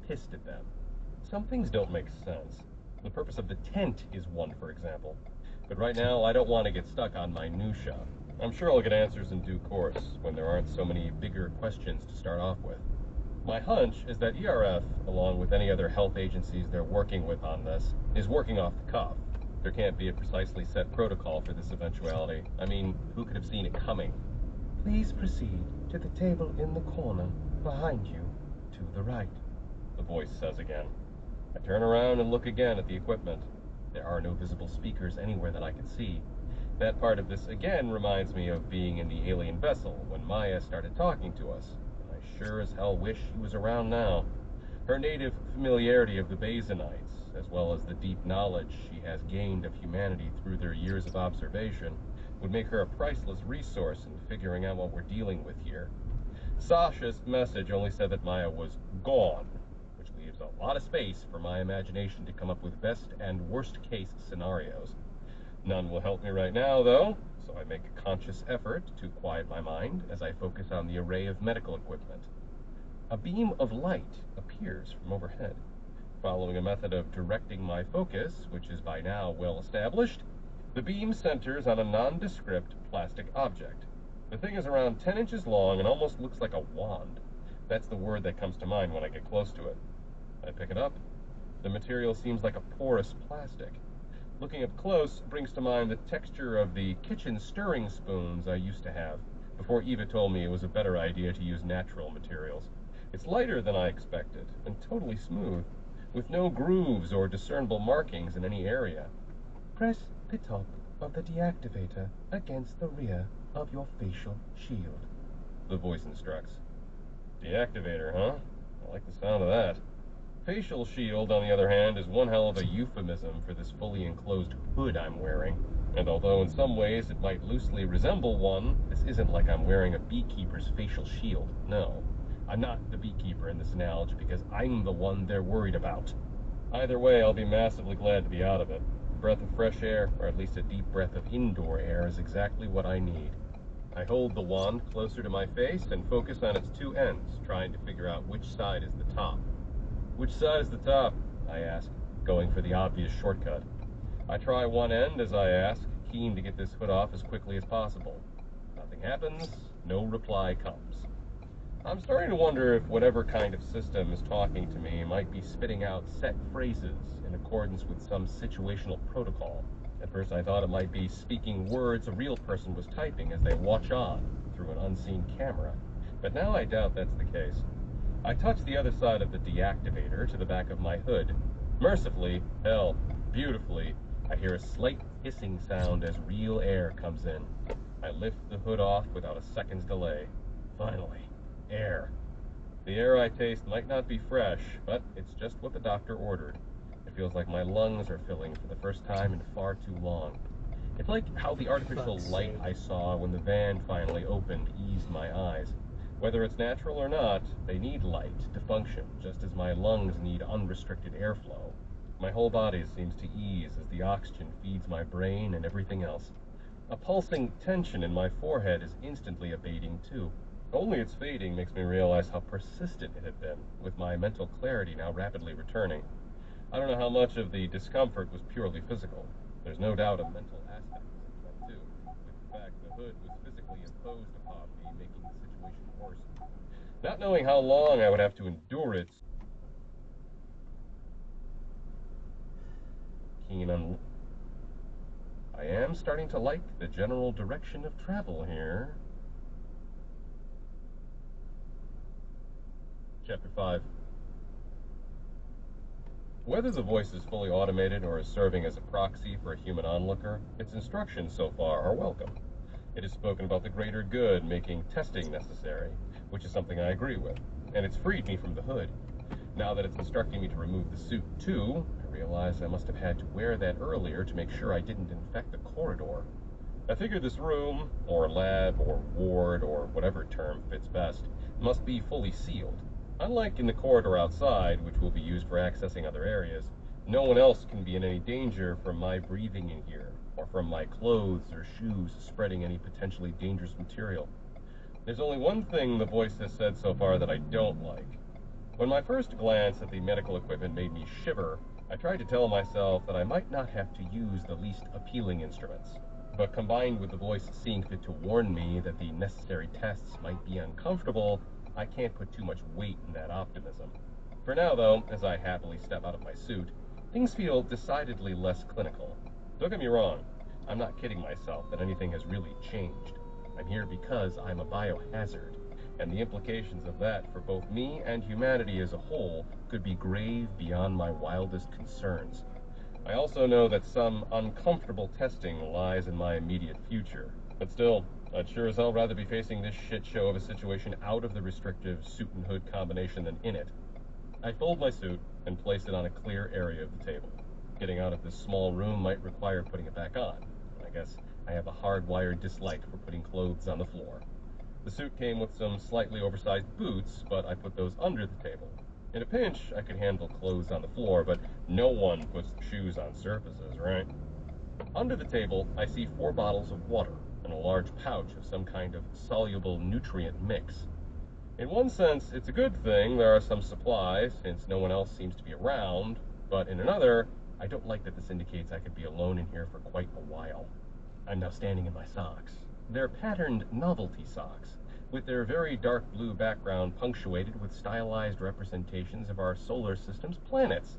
pissed at them. Some things don't make sense. The purpose of the tent is one, for example. But right now, I don't want to get stuck on minutia. I'm sure I'll get answers in due course, when there aren't so many bigger questions to start off with. My hunch is that ERF, along with any other health agencies they're working with on this, is working off the cuff. There can't be a precisely set protocol for this eventuality. I mean, who could have seen it coming? Please proceed to the table in the corner, behind you, to the right, the voice says again. I turn around and look again at the equipment. There are no visible speakers anywhere that I can see. That part of this again reminds me of being in the alien vessel when Maya started talking to us. And I sure as hell wish she was around now. Her native familiarity of the Basanites, as well as the deep knowledge she has gained of humanity through their years of observation, would make her a priceless resource in figuring out what we're dealing with here. Sasha's message only said that Maya was gone, which leaves a lot of space for my imagination to come up with best and worst case scenarios. None will help me right now, though, so I make a conscious effort to quiet my mind as I focus on the array of medical equipment. A beam of light appears from overhead. Following a method of directing my focus, which is by now well established, the beam centers on a nondescript plastic object. The thing is around 10 inches long and almost looks like a wand. That's the word that comes to mind when I get close to it. I pick it up. The material seems like a porous plastic. Looking up close brings to mind the texture of the kitchen stirring spoons I used to have, before Eva told me it was a better idea to use natural materials. It's lighter than I expected, and totally smooth, with no grooves or discernible markings in any area. Press the top of the deactivator against the rear of your facial shield, the voice instructs. Deactivator, huh? I like the sound of that. Facial shield, on the other hand, is one hell of a euphemism for this fully enclosed hood I'm wearing. And although in some ways it might loosely resemble one, this isn't like I'm wearing a beekeeper's facial shield. No, I'm not the beekeeper in this analogy because I'm the one they're worried about. Either way, I'll be massively glad to be out of it. A breath of fresh air, or at least a deep breath of indoor air, is exactly what I need. I hold the wand closer to my face and focus on its two ends, trying to figure out which side is the top. Which side is the top? I ask, going for the obvious shortcut. I try one end as I ask, keen to get this hood off as quickly as possible. Nothing happens, no reply comes. I'm starting to wonder if whatever kind of system is talking to me might be spitting out set phrases in accordance with some situational protocol. At first I thought it might be speaking words a real person was typing as they watch on through an unseen camera, but now I doubt that's the case. I touch the other side of the deactivator to the back of my hood. Mercifully, hell, beautifully, I hear a slight hissing sound as real air comes in. I lift the hood off without a second's delay. Finally, air. The air I taste might not be fresh, but it's just what the doctor ordered. It feels like my lungs are filling for the first time in far too long. It's like how the artificial light I saw when the van finally opened eased my eyes. Whether it's natural or not, they need light to function, just as my lungs need unrestricted airflow. My whole body seems to ease as the oxygen feeds my brain and everything else. A pulsing tension in my forehead is instantly abating too. Only its fading makes me realize how persistent it had been, with my mental clarity now rapidly returning. I don't know how much of the discomfort was purely physical. There's no doubt a mental aspect to that too, with the fact the hood was physically imposed upon me, making the situation worse. Not knowing how long I would have to endure it, keen on... I am starting to like the general direction of travel here. Chapter 5. Whether the voice is fully automated or is serving as a proxy for a human onlooker, its instructions so far are welcome. It has spoken about the greater good making testing necessary, which is something I agree with, and it's freed me from the hood. Now that it's instructing me to remove the suit too, I realize I must have had to wear that earlier to make sure I didn't infect the corridor. I figure this room, or lab, or ward, or whatever term fits best, must be fully sealed. Unlike in the corridor outside, which will be used for accessing other areas, no one else can be in any danger from my breathing in here, or from my clothes or shoes spreading any potentially dangerous material. There's only one thing the voice has said so far that I don't like. When my first glance at the medical equipment made me shiver, I tried to tell myself that I might not have to use the least appealing instruments. But combined with the voice seeing fit to warn me that the necessary tests might be uncomfortable, I can't put too much weight in that optimism. For now, though, as I happily step out of my suit, things feel decidedly less clinical. Don't get me wrong, I'm not kidding myself that anything has really changed. I'm here because I'm a biohazard, and the implications of that for both me and humanity as a whole could be grave beyond my wildest concerns. I also know that some uncomfortable testing lies in my immediate future. But still, I'd sure as hell rather be facing this shit show of a situation out of the restrictive suit and hood combination than in it. I fold my suit and place it on a clear area of the table. Getting out of this small room might require putting it back on. I guess I have a hardwired dislike for putting clothes on the floor. The suit came with some slightly oversized boots, but I put those under the table. In a pinch, I could handle clothes on the floor, but no one puts shoes on surfaces, right? Under the table, I see 4 bottles of water and a large pouch of some kind of soluble nutrient mix. In one sense, it's a good thing there are some supplies, since no one else seems to be around, but in another, I don't like that this indicates I could be alone in here for quite a while. I'm now standing in my socks. They're patterned novelty socks, with their very dark blue background punctuated with stylized representations of our solar system's planets.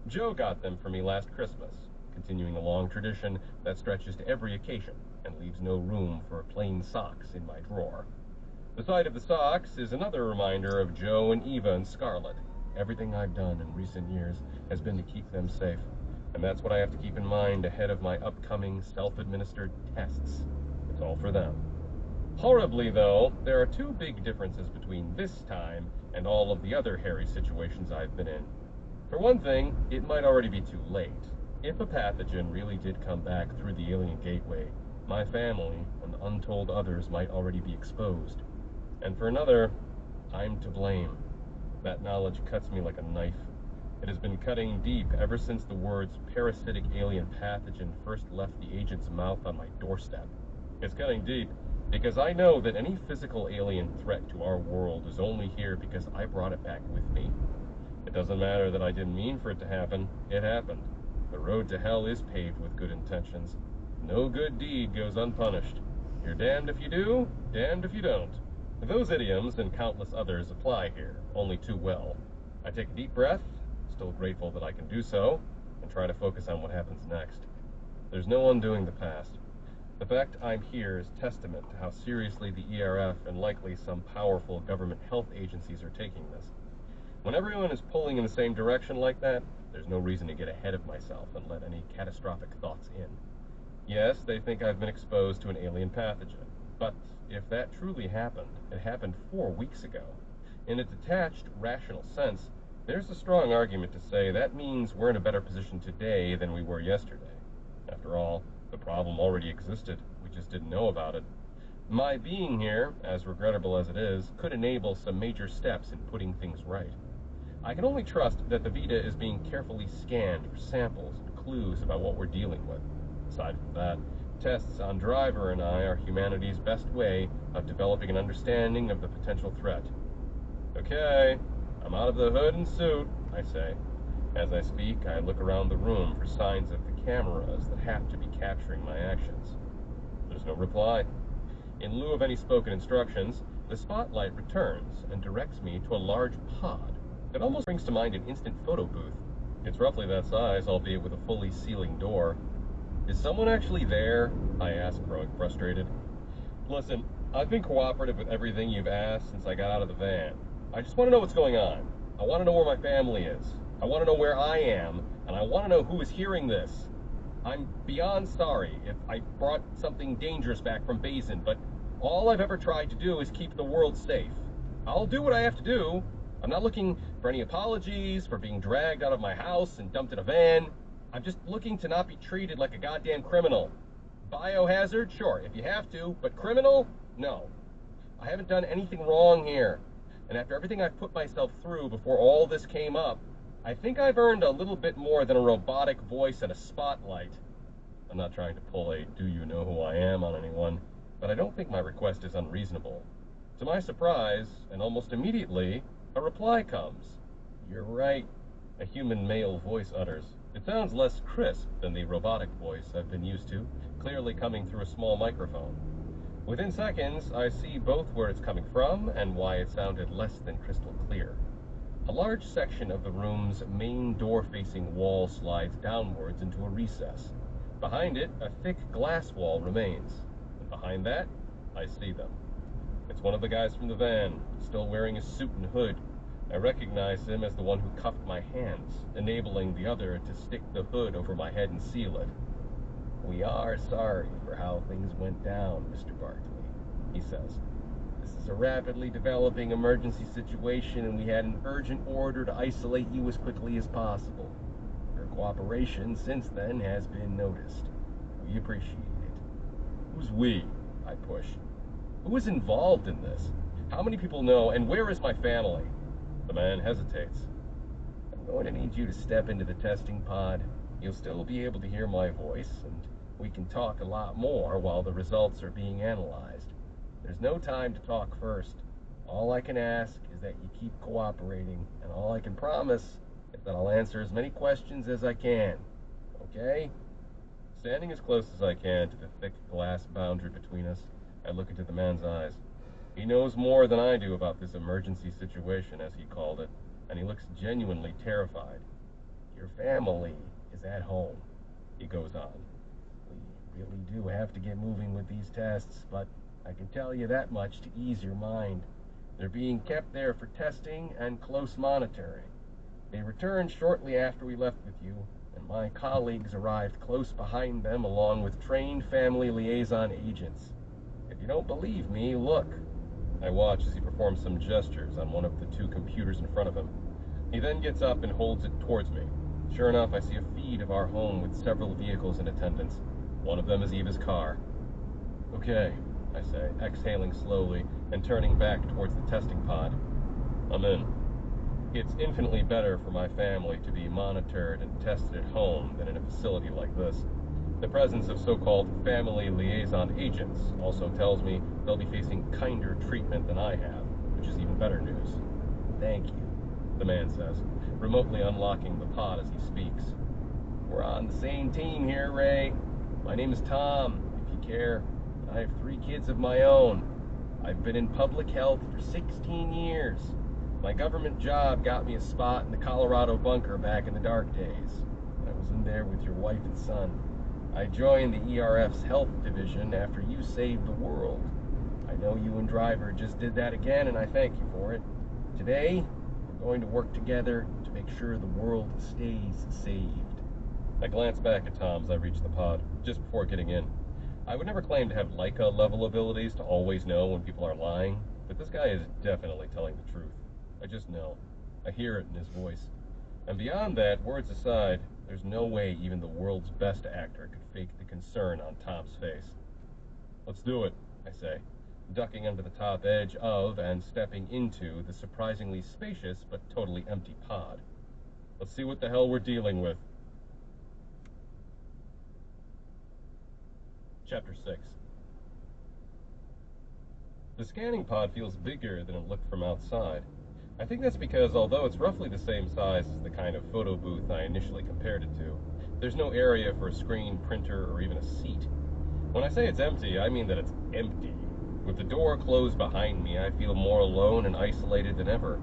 Joe got them for me last Christmas, continuing a long tradition that stretches to every occasion and leaves no room for plain socks in my drawer. The sight of the socks is another reminder of Joe and Eva and Scarlett. Everything I've done in recent years has been to keep them safe, and that's what I have to keep in mind ahead of my upcoming self-administered tests. It's all for them. Horribly, though, there are 2 big differences between this time and all of the other hairy situations I've been in. For one thing, it might already be too late. If a pathogen really did come back through the alien gateway, my family and untold others might already be exposed. And for another, I'm to blame. That knowledge cuts me like a knife. It has been cutting deep ever since the words parasitic alien pathogen first left the agent's mouth on my doorstep. It's cutting deep because I know that any physical alien threat to our world is only here because I brought it back with me. It doesn't matter that I didn't mean for it to happen. It happened. The road to hell is paved with good intentions. No good deed goes unpunished. You're damned if you do, damned if you don't. Those idioms and countless others apply here, only too well. I take a deep breath, still grateful that I can do so, and try to focus on what happens next. There's no undoing the past. The fact I'm here is testament to how seriously the ERF and likely some powerful government health agencies are taking this. When everyone is pulling in the same direction like that, there's no reason to get ahead of myself and let any catastrophic thoughts in. Yes, they think I've been exposed to an alien pathogen, but if that truly happened, it happened 4 weeks ago. In a detached, rational sense, there's a strong argument to say that means we're in a better position today than we were yesterday. After all, the problem already existed, we just didn't know about it. My being here, as regrettable as it is, could enable some major steps in putting things right. I can only trust that the Vita is being carefully scanned for samples and clues about what we're dealing with. Aside from that, tests on Driver and I are humanity's best way of developing an understanding of the potential threat. Okay, I'm out of the hood and suit, I say. As I speak, I look around the room for signs of the cameras that have to be capturing my actions. There's no reply. In lieu of any spoken instructions, the spotlight returns and directs me to a large pod that almost brings to mind an instant photo booth. It's roughly that size, albeit with a fully sealing door. Is someone actually there? I ask, growing frustrated. Listen, I've been cooperative with everything you've asked since I got out of the van. I just want to know what's going on. I want to know where my family is. I want to know where I am, and I want to know who is hearing this. I'm beyond sorry if I brought something dangerous back from Basin, but all I've ever tried to do is keep the world safe. I'll do what I have to do. I'm not looking for any apologies for being dragged out of my house and dumped in a van. I'm just looking to not be treated like a goddamn criminal. Biohazard? Sure, if you have to, but criminal? No. I haven't done anything wrong here. And after everything I've put myself through before all this came up, I think I've earned a little bit more than a robotic voice and a spotlight. I'm not trying to pull a do you know who I am on anyone, but I don't think my request is unreasonable. To my surprise, and almost immediately, a reply comes. You're right, a human male voice utters. It sounds less crisp than the robotic voice I've been used to, clearly coming through a small microphone. Within seconds, I see both where it's coming from and why it sounded less than crystal clear. A large section of the room's main door-facing wall slides downwards into a recess. Behind it, a thick glass wall remains, and behind that, I see them. It's one of the guys from the van, still wearing his suit and hood. I recognize him as the one who cuffed my hands, enabling the other to stick the hood over my head and seal it. "We are sorry for how things went down, Mr. Barkley," he says. "This is a rapidly developing emergency situation, and we had an urgent order to isolate you as quickly as possible. Your cooperation since then has been noticed. We appreciate it." "Who's we?" I push. "Who is involved in this? How many people know, and where is my family?" The man hesitates. "I'm going to need you to step into the testing pod. You'll still be able to hear my voice, and we can talk a lot more while the results are being analyzed. There's no time to talk first. All I can ask is that you keep cooperating, and all I can promise is that I'll answer as many questions as I can. Okay?" Standing as close as I can to the thick glass boundary between us, I look into the man's eyes. He knows more than I do about this emergency situation, as he called it, and he looks genuinely terrified. "Your family is at home," he goes on. "We really do have to get moving with these tests, but I can tell you that much to ease your mind. They're being kept there for testing and close monitoring. They returned shortly after we left with you, and my colleagues arrived close behind them along with trained family liaison agents. If you don't believe me, look." I watch as he performs some gestures on one of the two computers in front of him. He then gets up and holds it towards me. Sure enough, I see a feed of our home with several vehicles in attendance. One of them is Eva's car. "Okay," I say, exhaling slowly and turning back towards the testing pod. "I'm in. It's infinitely better for my family to be monitored and tested at home than in a facility like this. The presence of so-called family liaison agents also tells me they'll be facing kinder treatment than I have, which is even better news." "Thank you," the man says, remotely unlocking the pod as he speaks. "We're on the same team here, Ray. My name is Tom, if you care. I have 3 kids of my own. I've been in public health for 16 years. My government job got me a spot in the Colorado bunker back in the dark days. I was in there with your wife and son. I joined the ERF's health division after you saved the world. I know you and Driver just did that again, and I thank you for it. Today, we're going to work together to make sure the world stays saved." I glance back at Tom as I reach the pod, just before getting in. I would never claim to have Leica-level abilities to always know when people are lying, but this guy is definitely telling the truth. I just know. I hear it in his voice. And beyond that, words aside, there's no way even the world's best actor could fake the concern on Tom's face. "Let's do it," I say, ducking under the top edge of and stepping into the surprisingly spacious but totally empty pod. "Let's see what the hell we're dealing with." Chapter 6. The scanning pod feels bigger than it looked from outside. I think that's because, although it's roughly the same size as the kind of photo booth I initially compared it to, there's no area for a screen, printer, or even a seat. When I say it's empty, I mean that it's empty. With the door closed behind me, I feel more alone and isolated than ever.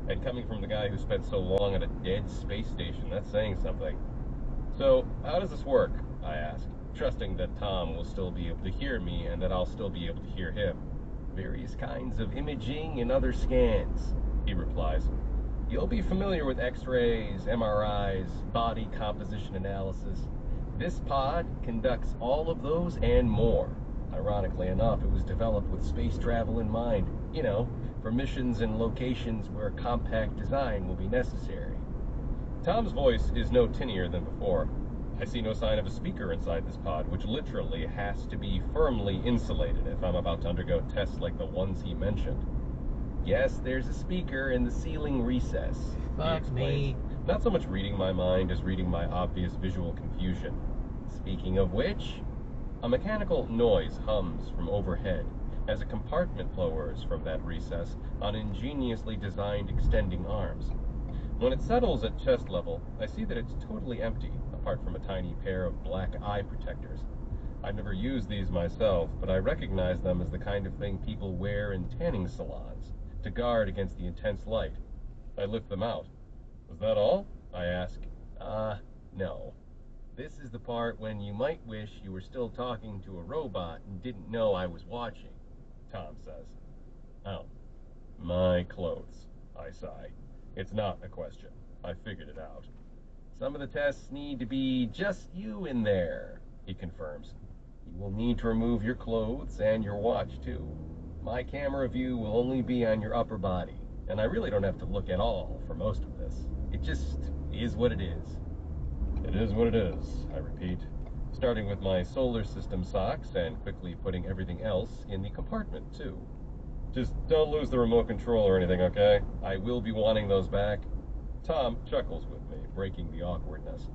And coming from the guy who spent so long at a dead space station, that's saying something. "So, how does this work?" I ask, trusting that Tom will still be able to hear me and that I'll still be able to hear him. "Various kinds of imaging and other scans," he replies. "You'll be familiar with X-rays, MRIs, body composition analysis. This pod conducts all of those and more. Ironically enough, it was developed with space travel in mind, for missions and locations where compact design will be necessary." Tom's voice is no tinnier than before. I see no sign of a speaker inside this pod, which literally has to be firmly insulated if I'm about to undergo tests like the ones he mentioned. "Yes, there's a speaker in the ceiling recess," he explains, not so much reading my mind as reading my obvious visual confusion. "Speaking of which," a mechanical noise hums from overhead as a compartment lowers from that recess on ingeniously designed extending arms. When it settles at chest level, I see that it's totally empty, apart from a tiny pair of black eye protectors. I've never used these myself, but I recognize them as the kind of thing people wear in tanning salons to guard against the intense light. I lift them out. "Is that all?" I ask. No. This is the part when you might wish you were still talking to a robot and didn't know I was watching," Tom says. "Oh, my clothes," I sigh. "It's not a question. I figured it out." "Some of the tests need to be just you in there," he confirms. "You will need to remove your clothes and your watch, too. My camera view will only be on your upper body, and I really don't have to look at all for most of this. It just is what it is." "It is what it is," I repeat, starting with my solar system socks and quickly putting everything else in the compartment, too. "Just don't lose the remote control or anything, okay? I will be wanting those back." Tom chuckles with me, breaking the awkwardness.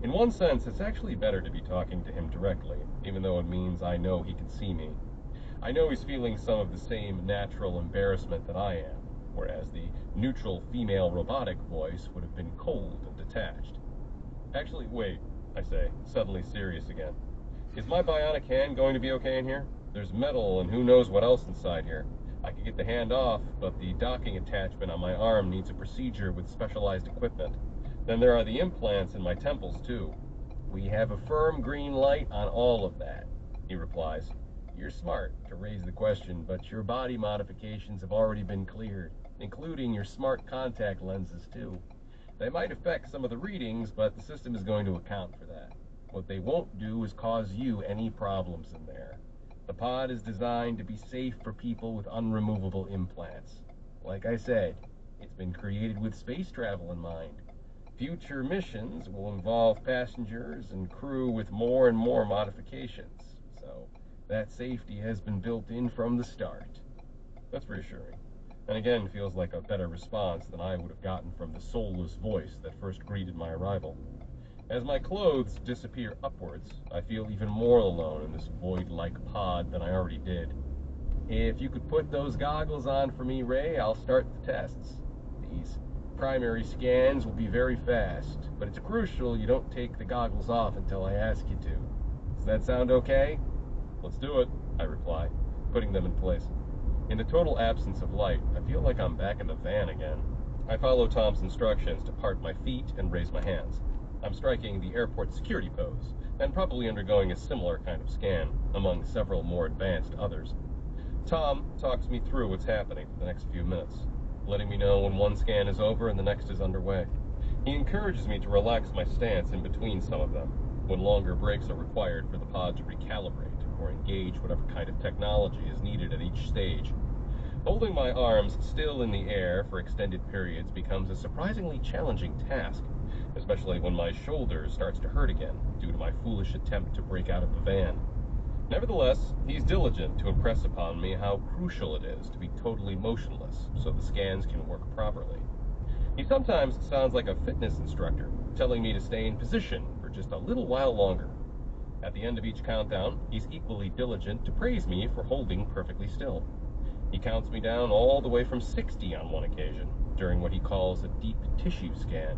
In one sense, it's actually better to be talking to him directly, even though it means I know he can see me. I know he's feeling some of the same natural embarrassment that I am, whereas the neutral female robotic voice would have been cold and detached. "Actually, wait," I say, suddenly serious again. "Is my bionic hand going to be okay in here? There's metal and who knows what else inside here. I could get the hand off, but the docking attachment on my arm needs a procedure with specialized equipment. Then there are the implants in my temples, too." "We have a firm green light on all of that," he replies. "You're smart to raise the question, but your body modifications have already been cleared, including your smart contact lenses, too. They might affect some of the readings, but the system is going to account for that. What they won't do is cause you any problems in there. The pod is designed to be safe for people with unremovable implants. Like I said, it's been created with space travel in mind. Future missions will involve passengers and crew with more and more modifications, so that safety has been built in from the start." That's reassuring, and again feels like a better response than I would have gotten from the soulless voice that first greeted my arrival. As my clothes disappear upwards, I feel even more alone in this void-like pod than I already did. "If you could put those goggles on for me, Ray, I'll start the tests. These primary scans will be very fast, but it's crucial you don't take the goggles off until I ask you to. Does that sound okay?" "Let's do it," I reply, putting them in place. In the total absence of light, I feel like I'm back in the van again. I follow Tom's instructions to part my feet and raise my hands. I'm striking the airport security pose, and probably undergoing a similar kind of scan, among several more advanced others. Tom talks me through what's happening for the next few minutes, letting me know when one scan is over and the next is underway. He encourages me to relax my stance in between some of them, when longer breaks are required for the pod to recalibrate or engage whatever kind of technology is needed at each stage. Holding my arms still in the air for extended periods becomes a surprisingly challenging task, especially when my shoulder starts to hurt again due to my foolish attempt to break out of the van. Nevertheless, he's diligent to impress upon me how crucial it is to be totally motionless so the scans can work properly. He sometimes sounds like a fitness instructor, telling me to stay in position for just a little while longer. At the end of each countdown, he's equally diligent to praise me for holding perfectly still. He counts me down all the way from 60 on one occasion, during what he calls a deep tissue scan.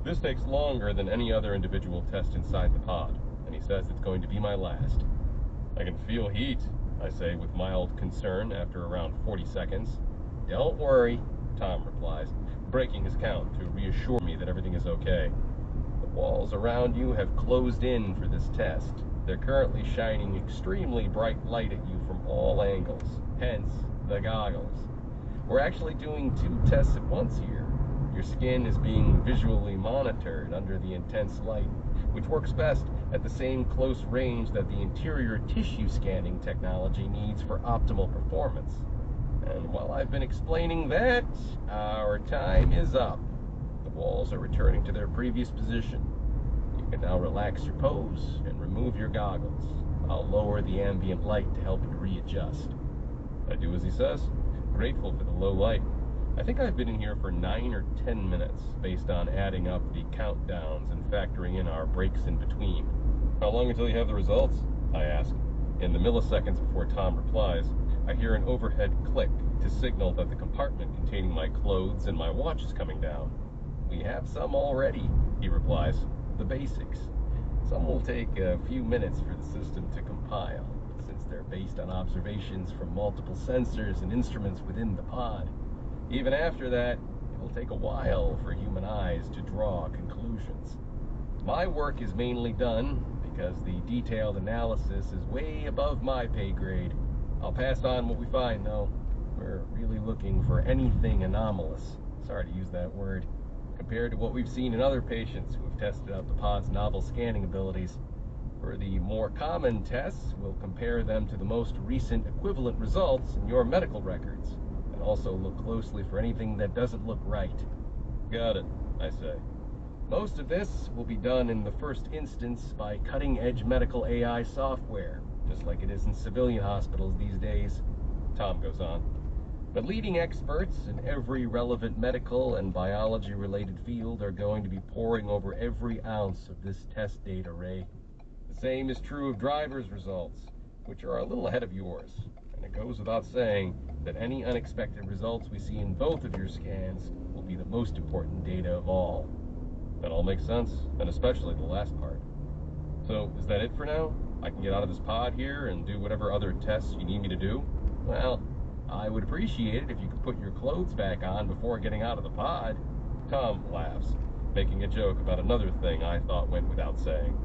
This takes longer than any other individual test inside the pod, and he says it's going to be my last. "I can feel heat," I say with mild concern after around 40 seconds. "Don't worry," Tom replies, breaking his count to reassure me that everything is okay. "The walls around you have closed in for this test. They're currently shining extremely bright light at you from all angles, hence the goggles. We're actually doing 2 tests at once here. Your skin is being visually monitored under the intense light, which works best at the same close range that the interior tissue scanning technology needs for optimal performance. And while I've been explaining that, our time is up. The walls are returning to their previous position. You can now relax your pose and remove your goggles. I'll lower the ambient light to help you readjust." I do as he says, grateful for the low light. I think I've been in here for 9 or 10 minutes, based on adding up the countdowns and factoring in our breaks in between. "How long until you have the results?" I ask. In the milliseconds before Tom replies, I hear an overhead click to signal that the compartment containing my clothes and my watch is coming down. We have some already, he replies. The basics. Some will take a few minutes for the system to compile, since they're based on observations from multiple sensors and instruments within the pod. Even after that, it'll take a while for human eyes to draw conclusions. My work is mainly done because the detailed analysis is way above my pay grade. I'll pass on what we find, though. We're really looking for anything anomalous. Sorry to use that word. Compared to what we've seen in other patients who have tested out the pod's novel scanning abilities. For the more common tests, we'll compare them to the most recent equivalent results in your medical records, and also look closely for anything that doesn't look right. Got it, I say. Most of this will be done in the first instance by cutting-edge medical AI software, just like it is in civilian hospitals these days, Tom goes on. But leading experts in every relevant medical and biology-related field are going to be poring over every ounce of this test data, Ray. The same is true of driver's results, which are a little ahead of yours. And it goes without saying that any unexpected results we see in both of your scans will be the most important data of all. That all makes sense, and especially the last part. So, is that it for now? I can get out of this pod here and do whatever other tests you need me to do? Well, I would appreciate it if you could put your clothes back on before getting out of the pod. Tom laughs, making a joke about another thing I thought went without saying.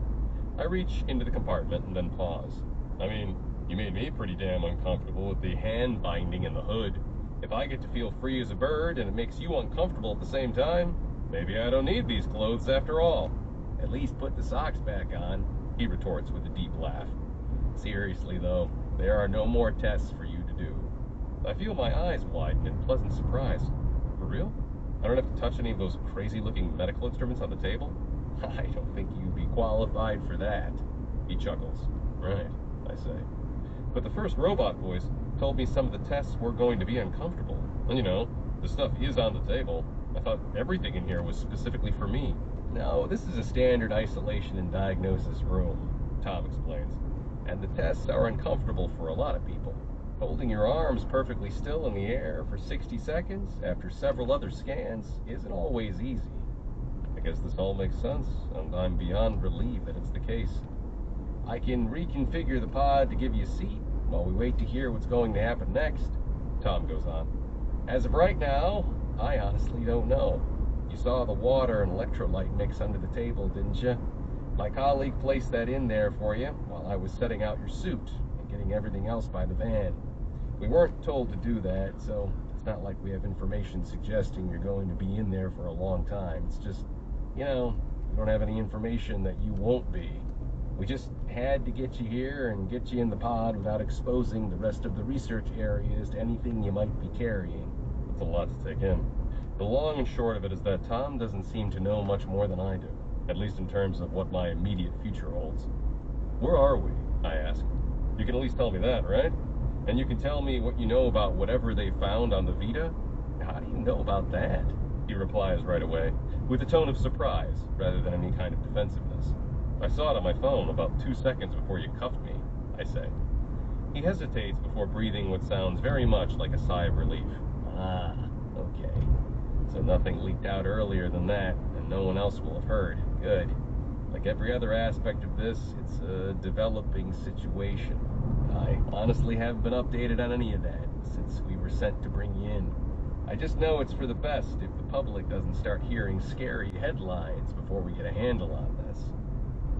I reach into the compartment and then pause. I mean, you made me pretty damn uncomfortable with the hand binding in the hood. If I get to feel free as a bird and it makes you uncomfortable at the same time, maybe I don't need these clothes after all. At least put the socks back on, he retorts with a deep laugh. Seriously though, there are no more tests for you to do. I feel my eyes widen in pleasant surprise. For real? I don't have to touch any of those crazy-looking medical instruments on the table? I don't think you'd be qualified for that. He chuckles. Right, I say. But the first robot voice told me some of the tests were going to be uncomfortable. And you know, the stuff is on the table. I thought everything in here was specifically for me. No, this is a standard isolation and diagnosis room, Tom explains. And the tests are uncomfortable for a lot of people. Holding your arms perfectly still in the air for 60 seconds after several other scans isn't always easy. I guess this all makes sense, and I'm beyond relieved that it's the case. I can reconfigure the pod to give you a seat while we wait to hear what's going to happen next, Tom goes on. As of right now, I honestly don't know. You saw the water and electrolyte mix under the table, didn't you? My colleague placed that in there for you while I was setting out your suit and getting everything else by the van. We weren't told to do that, so it's not like we have information suggesting you're going to be in there for a long time. It's just, you know, we don't have any information that you won't be. We just had to get you here and get you in the pod without exposing the rest of the research areas to anything you might be carrying. It's a lot to take in. The long and short of it is that Tom doesn't seem to know much more than I do, at least in terms of what my immediate future holds. Where are we? I ask. You can at least tell me that, right? And you can tell me what you know about whatever they found on the Vita? How do you know about that? He replies right away, with a tone of surprise rather than any kind of defensiveness. I saw it on my phone about 2 seconds before you cuffed me, I say. He hesitates before breathing what sounds very much like a sigh of relief. Ah, okay. So nothing leaked out earlier than that, and no one else will have heard. Good. Like every other aspect of this, it's a developing situation. I honestly haven't been updated on any of that since we were sent to bring you in. I just know it's for the best if the public doesn't start hearing scary headlines before we get a handle on this.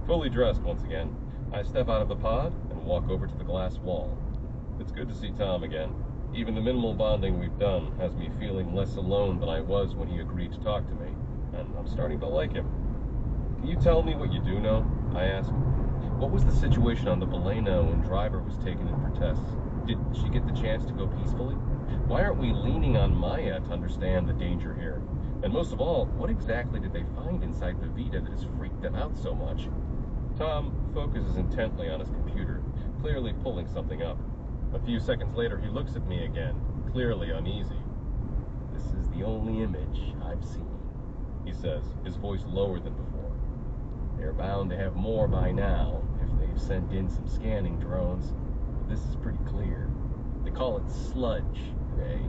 Fully dressed once again, I step out of the pod and walk over to the glass wall. It's good to see Tom again. Even the minimal bonding we've done has me feeling less alone than I was when he agreed to talk to me, and I'm starting to like him. Can you tell me what you do know? I asked. What was the situation on the Baleno when Driver was taken in for tests? Did she get the chance to go peacefully? Why aren't we leaning on Maya to understand the danger here? And most of all, what exactly did they find inside the Vita that has freaked them out so much? Tom focuses intently on his computer, clearly pulling something up. A few seconds later, he looks at me again, clearly uneasy. This is the only image I've seen, he says, his voice lower than before. They're bound to have more by now if they've sent in some scanning drones, but this is pretty clear. They call it sludge, Ray.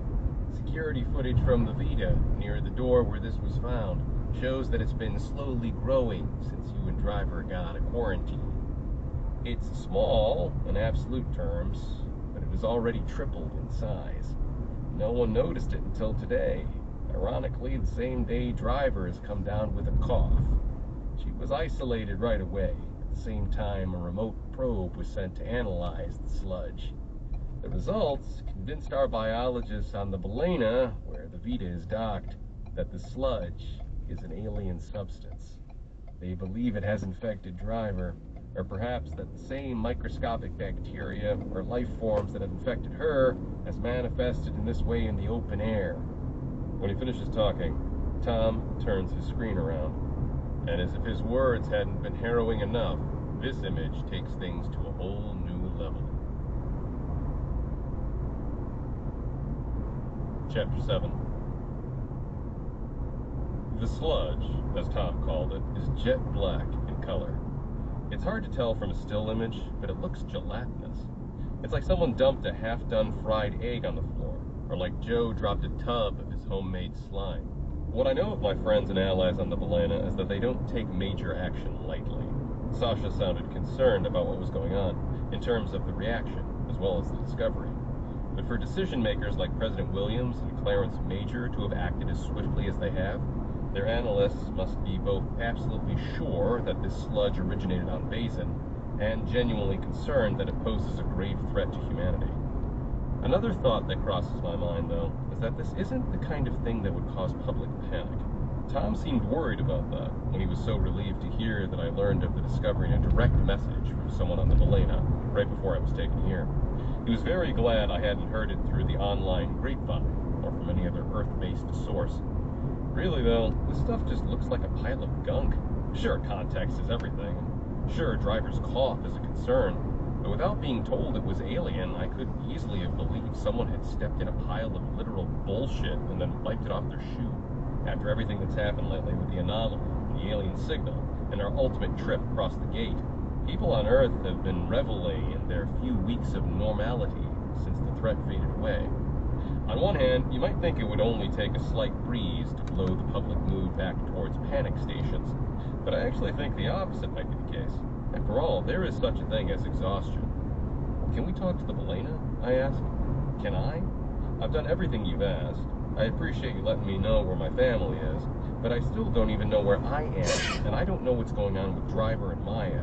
Security footage from the Vita near the door where this was found. shows that it's been slowly growing since you and driver got out of quarantine. It's small in absolute terms, but it has already tripled in size. No one noticed it until today. Ironically, the same day driver has come down with a cough. She was isolated right away. At the same time, a remote probe was sent to analyze the sludge. The results convinced our biologists on the Balena, where the Vita is docked, that the sludge is an alien substance. They believe it has infected driver, or perhaps that the same microscopic bacteria or life forms that have infected her has manifested in this way in the open air. When he finishes talking, Tom turns his screen around, and as if his words hadn't been harrowing enough, this image takes things to a whole new level. Chapter 7. The sludge, as Tom called it, is jet black in color. It's hard to tell from a still image, but it looks gelatinous. It's like someone dumped a half-done fried egg on the floor, or like Joe dropped a tub of his homemade slime. What I know of my friends and allies on the Balena is that they don't take major action lightly. Sasha sounded concerned about what was going on, in terms of the reaction, as well as the discovery. But for decision makers like President Williams and Clarence Major to have acted as swiftly as they have, their analysts must be both absolutely sure that this sludge originated on Basin, and genuinely concerned that it poses a grave threat to humanity. Another thought that crosses my mind, though, is that this isn't the kind of thing that would cause public panic. Tom seemed worried about that when he was so relieved to hear that I learned of the discovery in a direct message from someone on the Balena right before I was taken here. He was very glad I hadn't heard it through the online grapevine or from any other Earth-based source. Really, though, this stuff just looks like a pile of gunk. Sure, context is everything. Sure, driver's cough is a concern. But without being told it was alien, I could easily have believed someone had stepped in a pile of literal bullshit and then wiped it off their shoe. After everything that's happened lately with the anomaly, the alien signal, and our ultimate trip across the gate, people on Earth have been reveling in their few weeks of normality since the threat faded away. On one hand, you might think it would only take a slight breeze to blow the public mood back towards panic stations, but I actually think the opposite might be the case. After all, there is such a thing as exhaustion. Can we talk to the Balena? I asked. Can I? I've done everything you've asked. I appreciate you letting me know where my family is, but I still don't even know where I am, and I don't know what's going on with Driver and Maya.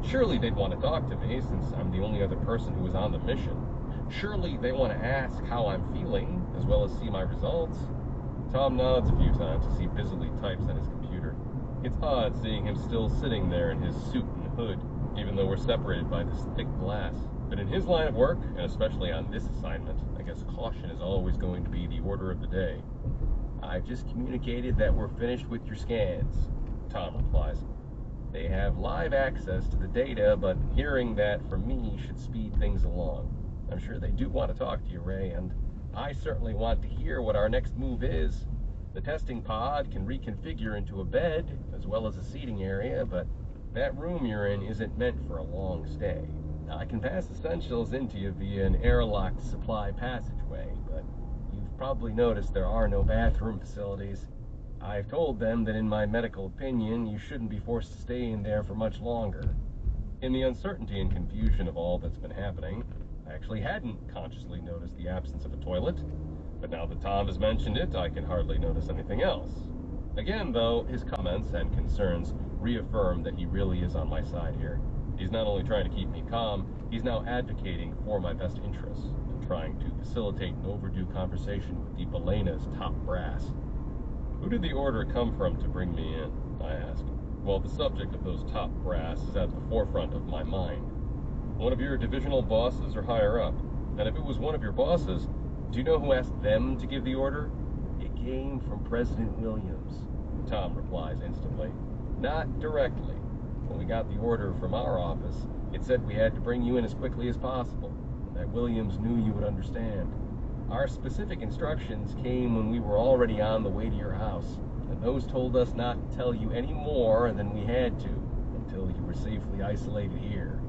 Surely they'd want to talk to me, since I'm the only other person who was on the mission. Surely they want to ask how I'm feeling, as well as see my results. Tom nods a few times as he busily types on his computer. It's odd seeing him still sitting there in his suit and hood, even though we're separated by this thick glass. But in his line of work, and especially on this assignment, I guess caution is always going to be the order of the day. I've just communicated that we're finished with your scans, Tom replies. They have live access to the data, but hearing that from me should speed things along. I'm sure they do want to talk to you, Ray, and I certainly want to hear what our next move is. The testing pod can reconfigure into a bed, as well as a seating area, but that room you're in isn't meant for a long stay. I can pass essentials into you via an airlocked supply passageway, but you've probably noticed there are no bathroom facilities. I've told them that in my medical opinion, you shouldn't be forced to stay in there for much longer. In the uncertainty and confusion of all that's been happening, I actually hadn't consciously noticed the absence of a toilet, but now that Tom has mentioned it, I can hardly notice anything else. Again, though, his comments and concerns reaffirm that he really is on my side here. He's not only trying to keep me calm, he's now advocating for my best interests and trying to facilitate an overdue conversation with the Balena's top brass. Who did the order come from to bring me in? I asked. Well, the subject of those top brass is at the forefront of my mind. One of your divisional bosses or higher up? And if it was one of your bosses, do you know who asked them to give the order? It came from President Williams, Tom replies instantly. Not directly. When we got the order from our office, it said we had to bring you in as quickly as possible, and that Williams knew you would understand. Our specific instructions came when we were already on the way to your house, and those told us not to tell you any more than we had to until you were safely isolated here.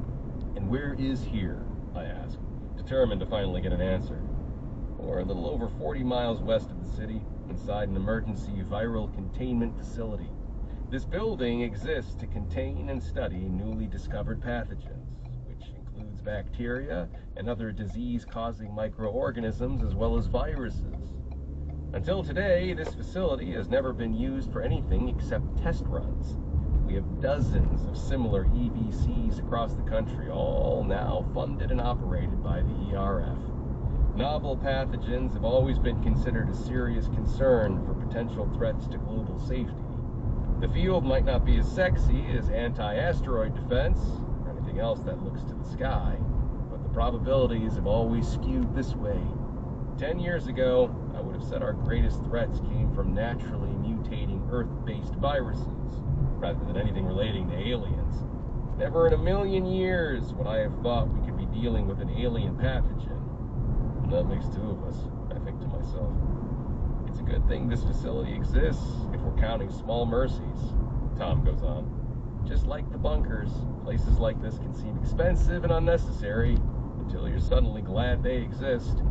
And where is here? I asked, determined to finally get an answer. We're a little over 40 miles west of the city, inside an emergency viral containment facility. This building exists to contain and study newly discovered pathogens, which includes bacteria and other disease-causing microorganisms as well as viruses. Until today, this facility has never been used for anything except test runs. We have dozens of similar EVCs across the country, all now funded and operated by the ERF. Novel pathogens have always been considered a serious concern for potential threats to global safety. The field might not be as sexy as anti-asteroid defense or anything else that looks to the sky, but the probabilities have always skewed this way. 10 years ago, I would have said our greatest threats came from naturally mutating Earth-based viruses, rather than anything relating to aliens. Never in a million years would I have thought we could be dealing with an alien pathogen. And that makes two of us, I think to myself. It's a good thing this facility exists, if we're counting small mercies, Tom goes on. Just like the bunkers, places like this can seem expensive and unnecessary until you're suddenly glad they exist.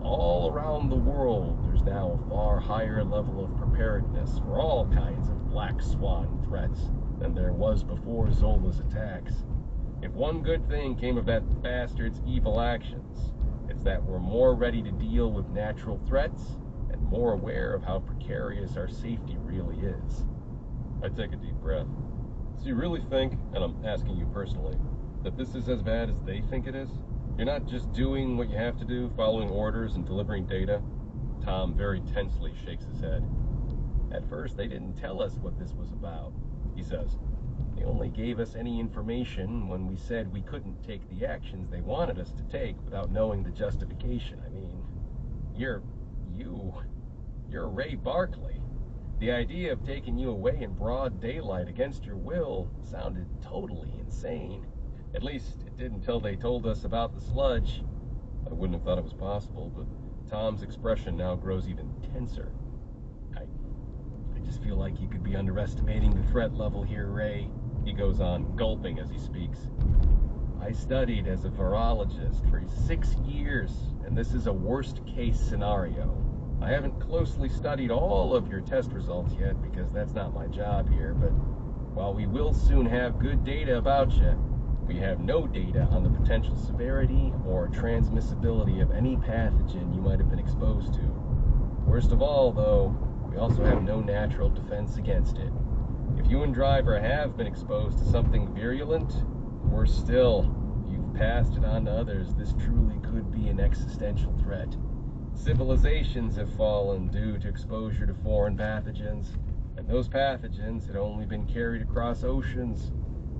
All around the world, there's now a far higher level of preparedness for all kinds of black swan threats than there was before Zola's attacks. If one good thing came of that bastard's evil actions, it's that we're more ready to deal with natural threats and more aware of how precarious our safety really is. I take a deep breath. So you really think, and I'm asking you personally, that this is as bad as they think it is? You're not just doing what you have to do, following orders and delivering data? Tom very tensely shakes his head. At first, they didn't tell us what this was about, he says. They only gave us any information when we said we couldn't take the actions they wanted us to take without knowing the justification. I mean, you're Ray Barkley. The idea of taking you away in broad daylight against your will sounded totally insane. At least it did until they told us about the sludge. I wouldn't have thought it was possible, but Tom's expression now grows even tenser. I just feel like you could be underestimating the threat level here, Ray, he goes on, gulping as he speaks. I studied as a virologist for 6 years, and this is a worst-case scenario. I haven't closely studied all of your test results yet because that's not my job here, but while we will soon have good data about you, we have no data on the potential severity or transmissibility of any pathogen you might have been exposed to. Worst of all, though, we also have no natural defense against it. If you and Driver have been exposed to something virulent, worse still, you've passed it on to others, this truly could be an existential threat. Civilizations have fallen due to exposure to foreign pathogens, and those pathogens had only been carried across oceans.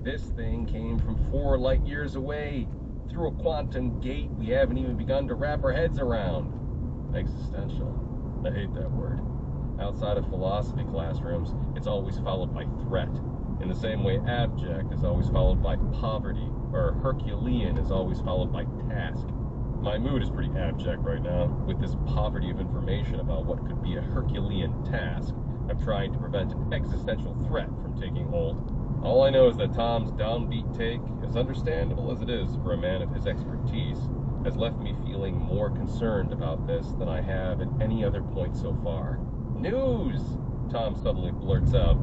This thing came from 4 light years away, through a quantum gate we haven't even begun to wrap our heads around. Existential. I hate that word. Outside of philosophy classrooms, it's always followed by threat. In the same way abject is always followed by poverty, or Herculean is always followed by task. My mood is pretty abject right now, with this poverty of information about what could be a Herculean task. I'm trying to prevent an existential threat from taking hold. All I know is that Tom's downbeat take, as understandable as it is for a man of his expertise, has left me feeling more concerned about this than I have at any other point so far. News! Tom suddenly blurts out.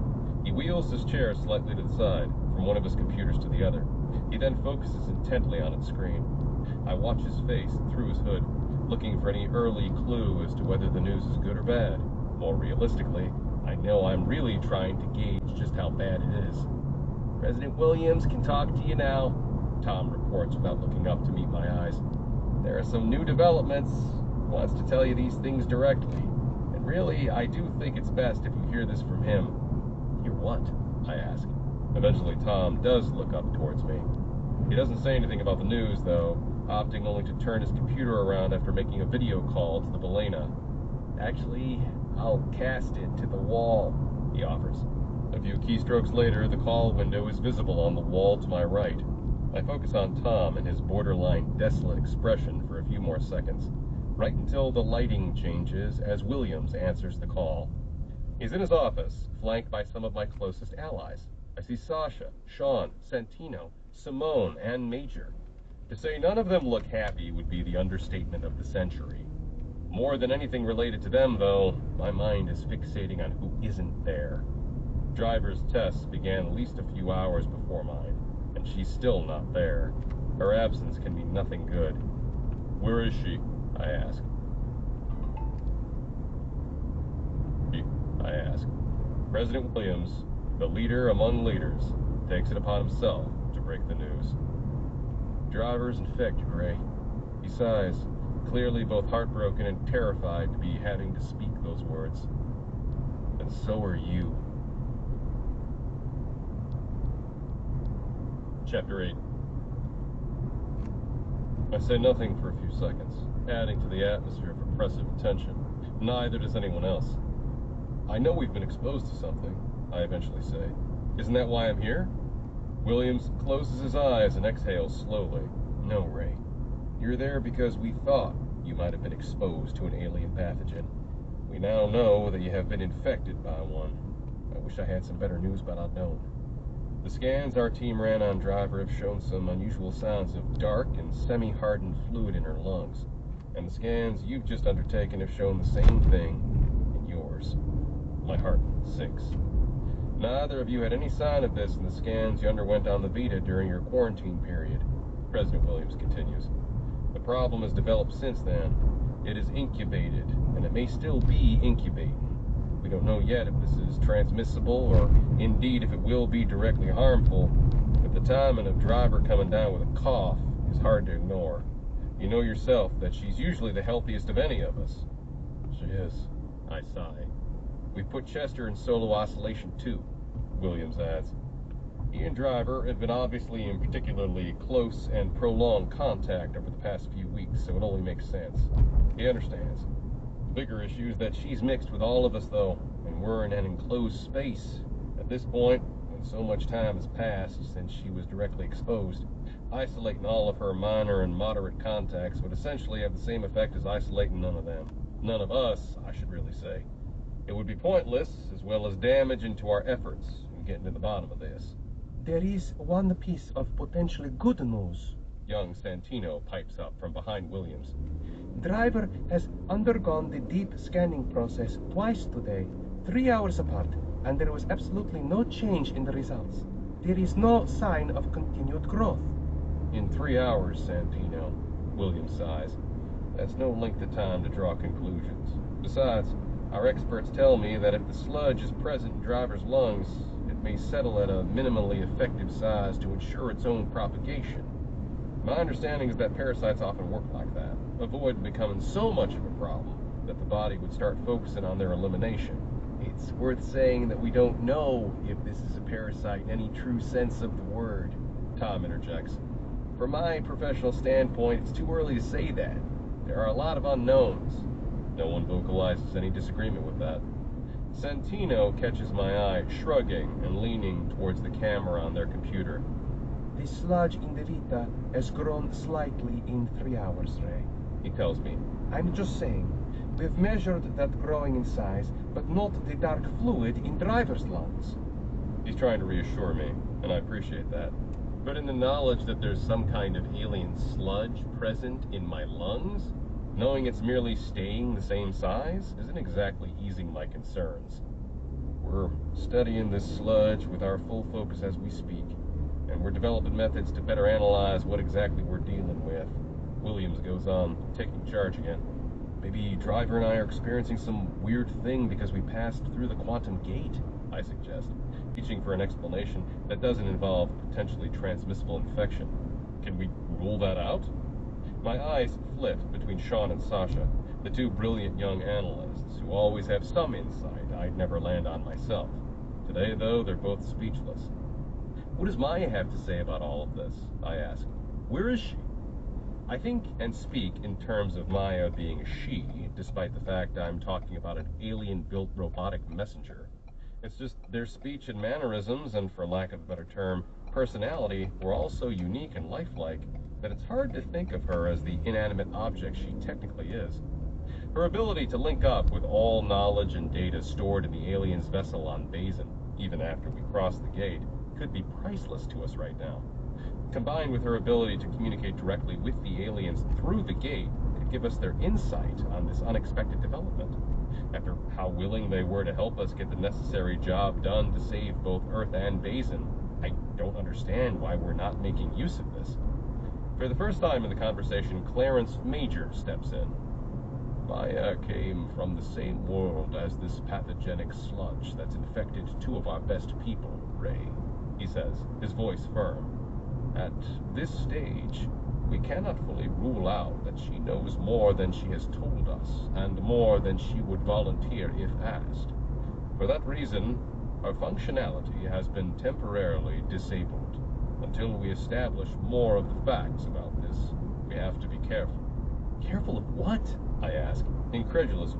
He wheels his chair slightly to the side, from one of his computers to the other. He then focuses intently on its screen. I watch his face through his hood, looking for any early clue as to whether the news is good or bad. More realistically, I know I'm really trying to gauge just how bad it is. President Williams can talk to you now, Tom reports without looking up to meet my eyes. There are some new developments. He wants to tell you these things directly. And really, I do think it's best if you hear this from him. Hear what? I ask. Eventually, Tom does look up towards me. He doesn't say anything about the news, though, opting only to turn his computer around after making a video call to the Balena. Actually, I'll cast it to the wall, he offers. A few keystrokes later, the call window is visible on the wall to my right. I focus on Tom and his borderline desolate expression for a few more seconds, right until the lighting changes as Williams answers the call. He's in his office, flanked by some of my closest allies. I see Sasha, Sean, Santino, Simone, and Major. To say none of them look happy would be the understatement of the century. More than anything related to them, though, my mind is fixating on who isn't there. Driver's tests began at least a few hours before mine, and she's still not there. Her absence can mean nothing good. Where is she? I ask. President Williams, the leader among leaders, takes it upon himself to break the news. Driver's infected, Ray. He sighs, clearly both heartbroken and terrified to be having to speak those words. And so are you. Chapter 8. I say nothing for a few seconds, adding to the atmosphere of oppressive tension. Neither does anyone else. I know we've been exposed to something, I eventually say. Isn't that why I'm here? Williams closes his eyes and exhales slowly. No, Ray. You're there because we thought you might have been exposed to an alien pathogen. We now know that you have been infected by one. I wish I had some better news, but I don't. The scans our team ran on Driver have shown some unusual signs of dark and semi-hardened fluid in her lungs. And the scans you've just undertaken have shown the same thing in yours. My heart sinks. Neither of you had any sign of this in the scans you underwent on the Vita during your quarantine period, President Williams continues. The problem has developed since then. It is incubated, and it may still be incubating. We don't know yet if this is transmissible or indeed if it will be directly harmful, but the timing of Driver coming down with a cough is hard to ignore. You know yourself that she's usually the healthiest of any of us. She is, I sigh. We've put Chester in solo isolation too, Williams adds. He and Driver have been obviously in particularly close and prolonged contact over the past few weeks, so it only makes sense. He understands. The bigger issue is that she's mixed with all of us, though, and we're in an enclosed space. At this point, when so much time has passed since she was directly exposed, isolating all of her minor and moderate contacts would essentially have the same effect as isolating none of them. None of us, I should really say. It would be pointless, as well as damaging to our efforts in getting to the bottom of this. There is one piece of potentially good news. Young Santino pipes up from behind Williams. Driver has undergone the deep scanning process twice today, 3 hours apart, and there was absolutely no change in the results. There is no sign of continued growth. In 3 hours, Santino, Williams sighs. That's no length of time to draw conclusions. Besides, our experts tell me that if the sludge is present in Driver's lungs, it may settle at a minimally effective size to ensure its own propagation. My understanding is that parasites often work like that, avoid becoming so much of a problem that the body would start focusing on their elimination. It's worth saying that we don't know if this is a parasite in any true sense of the word, Tom interjects. From my professional standpoint, it's too early to say that. There are a lot of unknowns. No one vocalizes any disagreement with that. Santino catches my eye, shrugging and leaning towards the camera on their computer. The sludge in the Vita has grown slightly in 3 hours, Ray. He tells me. I'm just saying. We've measured that growing in size, but not the dark fluid in Driver's lungs. He's trying to reassure me, and I appreciate that. But in the knowledge that there's some kind of alien sludge present in my lungs, knowing it's merely staying the same size isn't exactly easing my concerns. We're studying this sludge with our full focus as we speak, and we're developing methods to better analyze what exactly we're dealing with. Williams goes on, taking charge again. Maybe Driver and I are experiencing some weird thing because we passed through the quantum gate, I suggest, reaching for an explanation that doesn't involve potentially transmissible infection. Can we rule that out? My eyes flit between Sean and Sasha, the two brilliant young analysts who always have some insight I'd never land on myself. Today, though, they're both speechless. What does Maya have to say about all of this? I ask. Where is she? I think and speak in terms of Maya being a she, despite the fact I'm talking about an alien-built robotic messenger. It's just their speech and mannerisms, and for lack of a better term, personality, were all so unique and lifelike that it's hard to think of her as the inanimate object she technically is. Her ability to link up with all knowledge and data stored in the alien's vessel on Bazin, even after we cross the gate, could be priceless to us right now. Combined with her ability to communicate directly with the aliens through the gate, could give us their insight on this unexpected development. After how willing they were to help us get the necessary job done to save both Earth and Basin, I don't understand why we're not making use of this. For the first time in the conversation, Clarence Major steps in. Maya came from the same world as this pathogenic sludge that's infected two of our best people, Ray, he says, his voice firm. At this stage, we cannot fully rule out that she knows more than she has told us, and more than she would volunteer if asked. For that reason, her functionality has been temporarily disabled. Until we establish more of the facts about this, we have to be careful. Careful of what? I ask, incredulous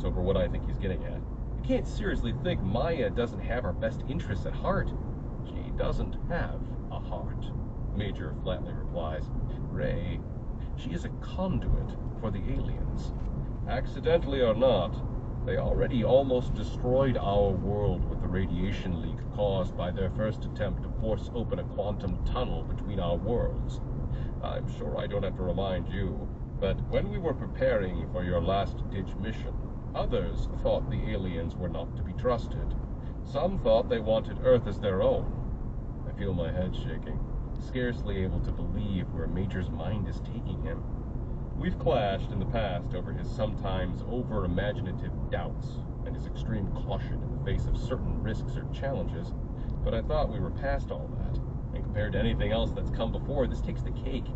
over what I think he's getting at. You can't seriously think Maya doesn't have our best interests at heart. She doesn't have a heart, Major flatly replies. Ray, she is a conduit for the aliens. Accidentally or not, they already almost destroyed our world with the radiation leak caused by their first attempt to force open a quantum tunnel between our worlds. I'm sure I don't have to remind you, but when we were preparing for your last-ditch mission, others thought the aliens were not to be trusted. Some thought they wanted Earth as their own. I feel my head shaking, scarcely able to believe where Major's mind is taking him. We've clashed in the past over his sometimes over-imaginative doubts and his extreme caution in the face of certain risks or challenges, but I thought we were past all that, and compared to anything else that's come before, this takes the cake.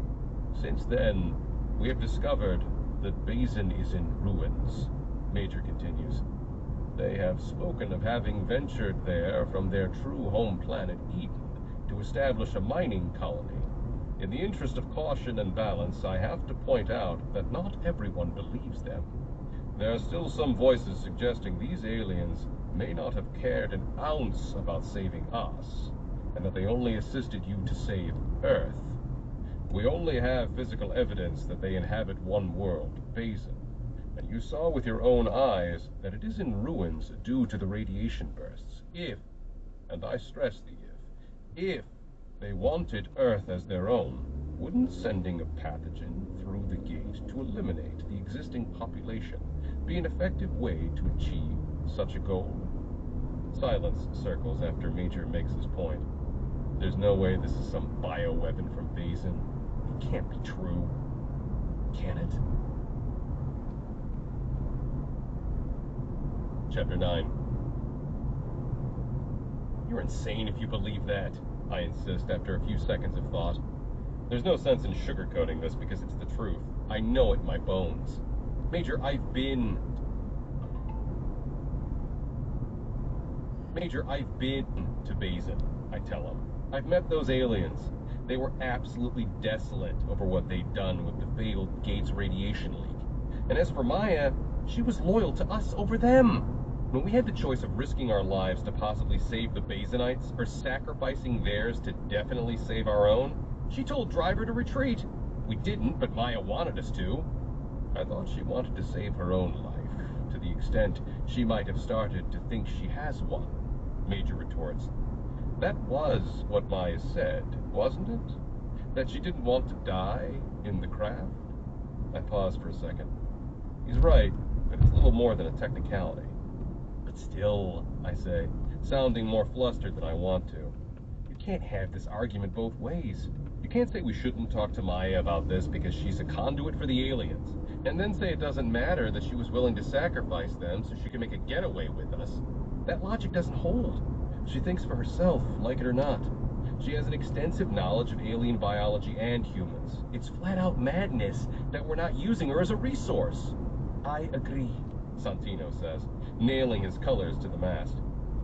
Since then, we have discovered that Basin is in ruins, Major continues. They have spoken of having ventured there from their true home planet Eden to establish a mining colony. In the interest of caution and balance, I have to point out that not everyone believes them. There are still some voices suggesting these aliens may not have cared an ounce about saving us, and that they only assisted you to save Earth. We only have physical evidence that they inhabit one world, Basin, and you saw with your own eyes that it is in ruins due to the radiation bursts. If, and I stress the if they wanted Earth as their own, wouldn't sending a pathogen through the gate to eliminate the existing population be an effective way to achieve such a goal? Silence circles after Major makes his point. There's no way this is some bioweapon from Basin. It can't be true. Can it? Chapter 9. You're insane if you believe that, I insist after a few seconds of thought. There's no sense in sugarcoating this because it's the truth. I know it in my bones. Major, I've been to Basin, I tell him. I've met those aliens. They were absolutely desolate over what they'd done with the failed Gates radiation leak. And as for Maya, she was loyal to us over them. When we had the choice of risking our lives to possibly save the Basinites, or sacrificing theirs to definitely save our own, she told Driver to retreat. We didn't, but Maya wanted us to. I thought she wanted to save her own life, to the extent she might have started to think she has one, Major retorts. That was what Maya said, wasn't it? That she didn't want to die in the craft? I pause for a second. He's right, but it's a little more than a technicality. But still, I say, sounding more flustered than I want to. You can't have this argument both ways. You can't say we shouldn't talk to Maya about this because she's a conduit for the aliens, and then say it doesn't matter that she was willing to sacrifice them so she could make a getaway with us. That logic doesn't hold. She thinks for herself, like it or not. She has an extensive knowledge of alien biology and humans. It's flat-out madness that we're not using her as a resource. I agree, Santino says, nailing his colors to the mast.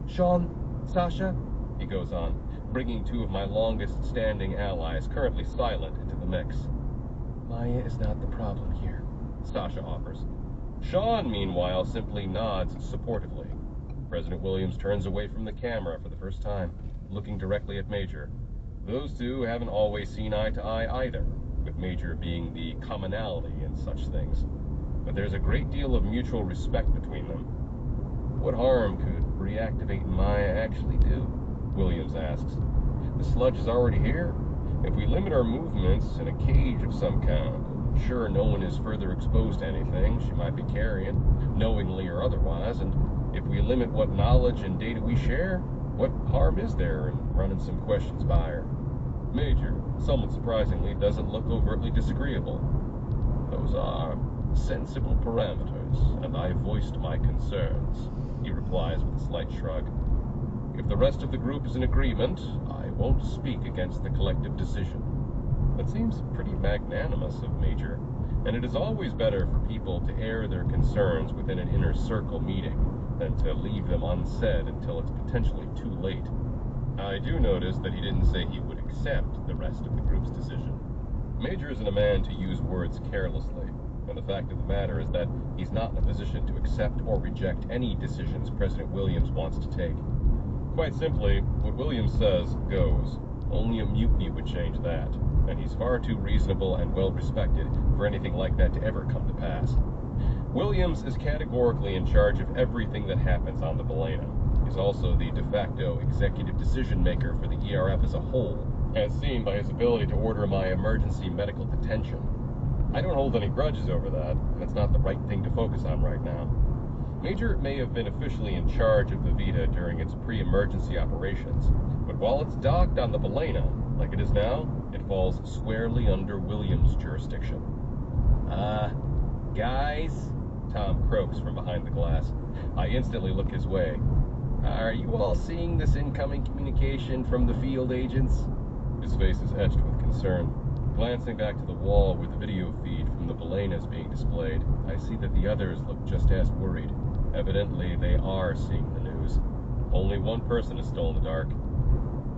Sean, Sasha, he goes on, bringing two of my longest-standing allies, currently silent, into the mix. Maya is not the problem here, Sasha offers. Sean, meanwhile, simply nods supportively. President Williams turns away from the camera for the first time, looking directly at Major. Those two haven't always seen eye to eye either, with Major being the commonality in such things. But there's a great deal of mutual respect between them. What harm could reactivating Maya actually do? Williams asks. The sludge is already here. If we limit our movements in a cage of some kind, ensure no one is further exposed to anything she might be carrying, knowingly or otherwise, and if we limit what knowledge and data we share, what harm is there in running some questions by her? Major, somewhat surprisingly, doesn't look overtly disagreeable. Those are sensible parameters, and I voiced my concerns, he replies with a slight shrug. If the rest of the group is in agreement, I won't speak against the collective decision. That seems pretty magnanimous of Major, and it is always better for people to air their concerns within an inner circle meeting than to leave them unsaid until it's potentially too late. I do notice that he didn't say he would accept the rest of the group's decision. Major isn't a man to use words carelessly, and the fact of the matter is that he's not in a position to accept or reject any decisions President Williams wants to take. Quite simply, what Williams says goes. Only a mutiny would change that, and he's far too reasonable and well-respected for anything like that to ever come to pass. Williams is categorically in charge of everything that happens on the Balena. He's also the de facto executive decision-maker for the ERF as a whole, as seen by his ability to order my emergency medical detention. I don't hold any grudges over that, and it's not the right thing to focus on right now. Major may have been officially in charge of the Vita during its pre-emergency operations, but while it's docked on the Balena, like it is now, it falls squarely under Williams' jurisdiction. Guys, Tom croaks from behind the glass. I instantly look his way. Are you all seeing this incoming communication from the field agents? His face is etched with concern. Glancing back to the wall where the video feed from the Balena is being displayed, I see that the others look just as worried. Evidently, they are seeing the news. Only one person is still in the dark.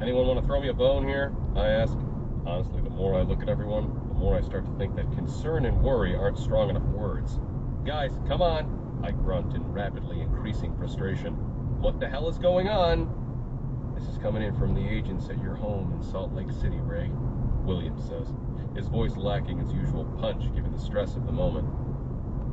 Anyone want to throw me a bone here? I ask. Honestly, the more I look at everyone, the more I start to think that concern and worry aren't strong enough words. Guys, come on, I grunt in rapidly increasing frustration. What the hell is going on? This is coming in from the agents at your home in Salt Lake City, Ray, Williams says, his voice lacking its usual punch given the stress of the moment.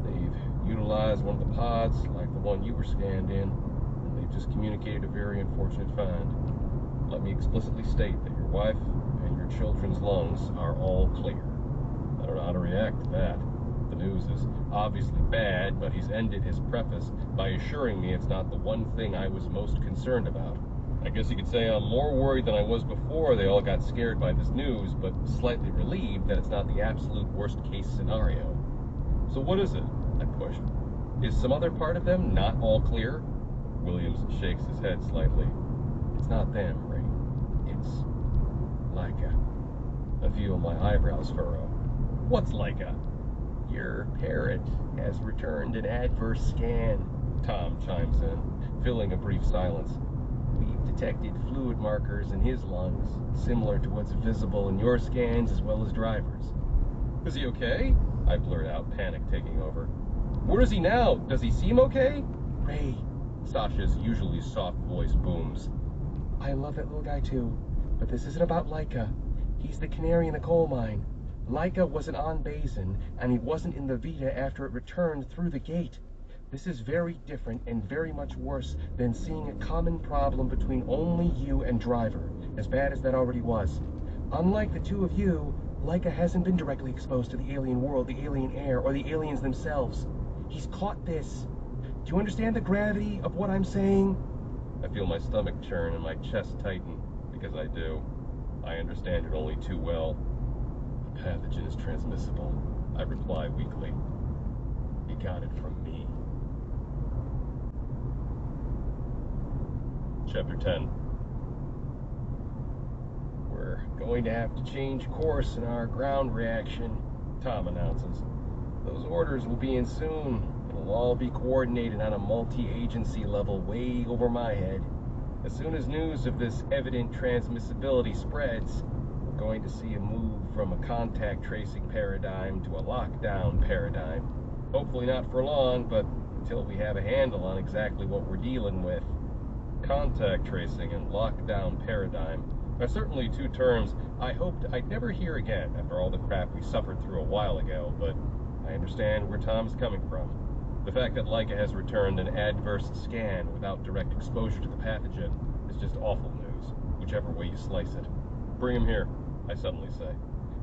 They've utilized one of the pods, like the one you were scanned in, and they've just communicated a very unfortunate find. Let me explicitly state that your wife and your children's lungs are all clear. I don't know how to react to that. The news is obviously bad, but he's ended his preface by assuring me it's not the one thing I was most concerned about. I guess you could say I'm more worried than I was before they all got scared by this news, but slightly relieved that it's not the absolute worst case scenario. So what is it? I push. Is some other part of them not all clear? Williams shakes his head slightly. It's not them, Ray. It's Leica. I feel my eyebrows furrow. What's Leica? Your parrot has returned an adverse scan, Tom chimes in, filling a brief silence. We've detected fluid markers in his lungs, similar to what's visible in your scans as well as drivers. Is he okay? I blurt out, panic taking over. Where is he now? Does he seem okay? Ray, Sasha's usually soft voice booms. I love that little guy too, but this isn't about Leica. He's the canary in the coal mine. Leica wasn't on Bazin, and he wasn't in the Vita after it returned through the gate. This is very different and very much worse than seeing a common problem between only you and Driver, as bad as that already was. Unlike the two of you, Leica hasn't been directly exposed to the alien world, the alien air, or the aliens themselves. He's caught this. Do you understand the gravity of what I'm saying? I feel my stomach churn and my chest tighten, because I do. I understand it only too well. The pathogen is transmissible, I reply weakly. He got it from me. Chapter 10. We're going to have to change course in our ground reaction, Tom announces. Those orders will be in soon. It'll all be coordinated on a multi-agency level way over my head. As soon as news of this evident transmissibility spreads, we're going to see a move from a contact tracing paradigm to a lockdown paradigm. Hopefully not for long, but until we have a handle on exactly what we're dealing with. Contact tracing and lockdown paradigm are certainly two terms I hoped I'd never hear again after all the crap we suffered through a while ago, but I understand where Tom's coming from. The fact that Leica has returned an adverse scan without direct exposure to the pathogen is just awful news, whichever way you slice it. Bring him here. I suddenly say.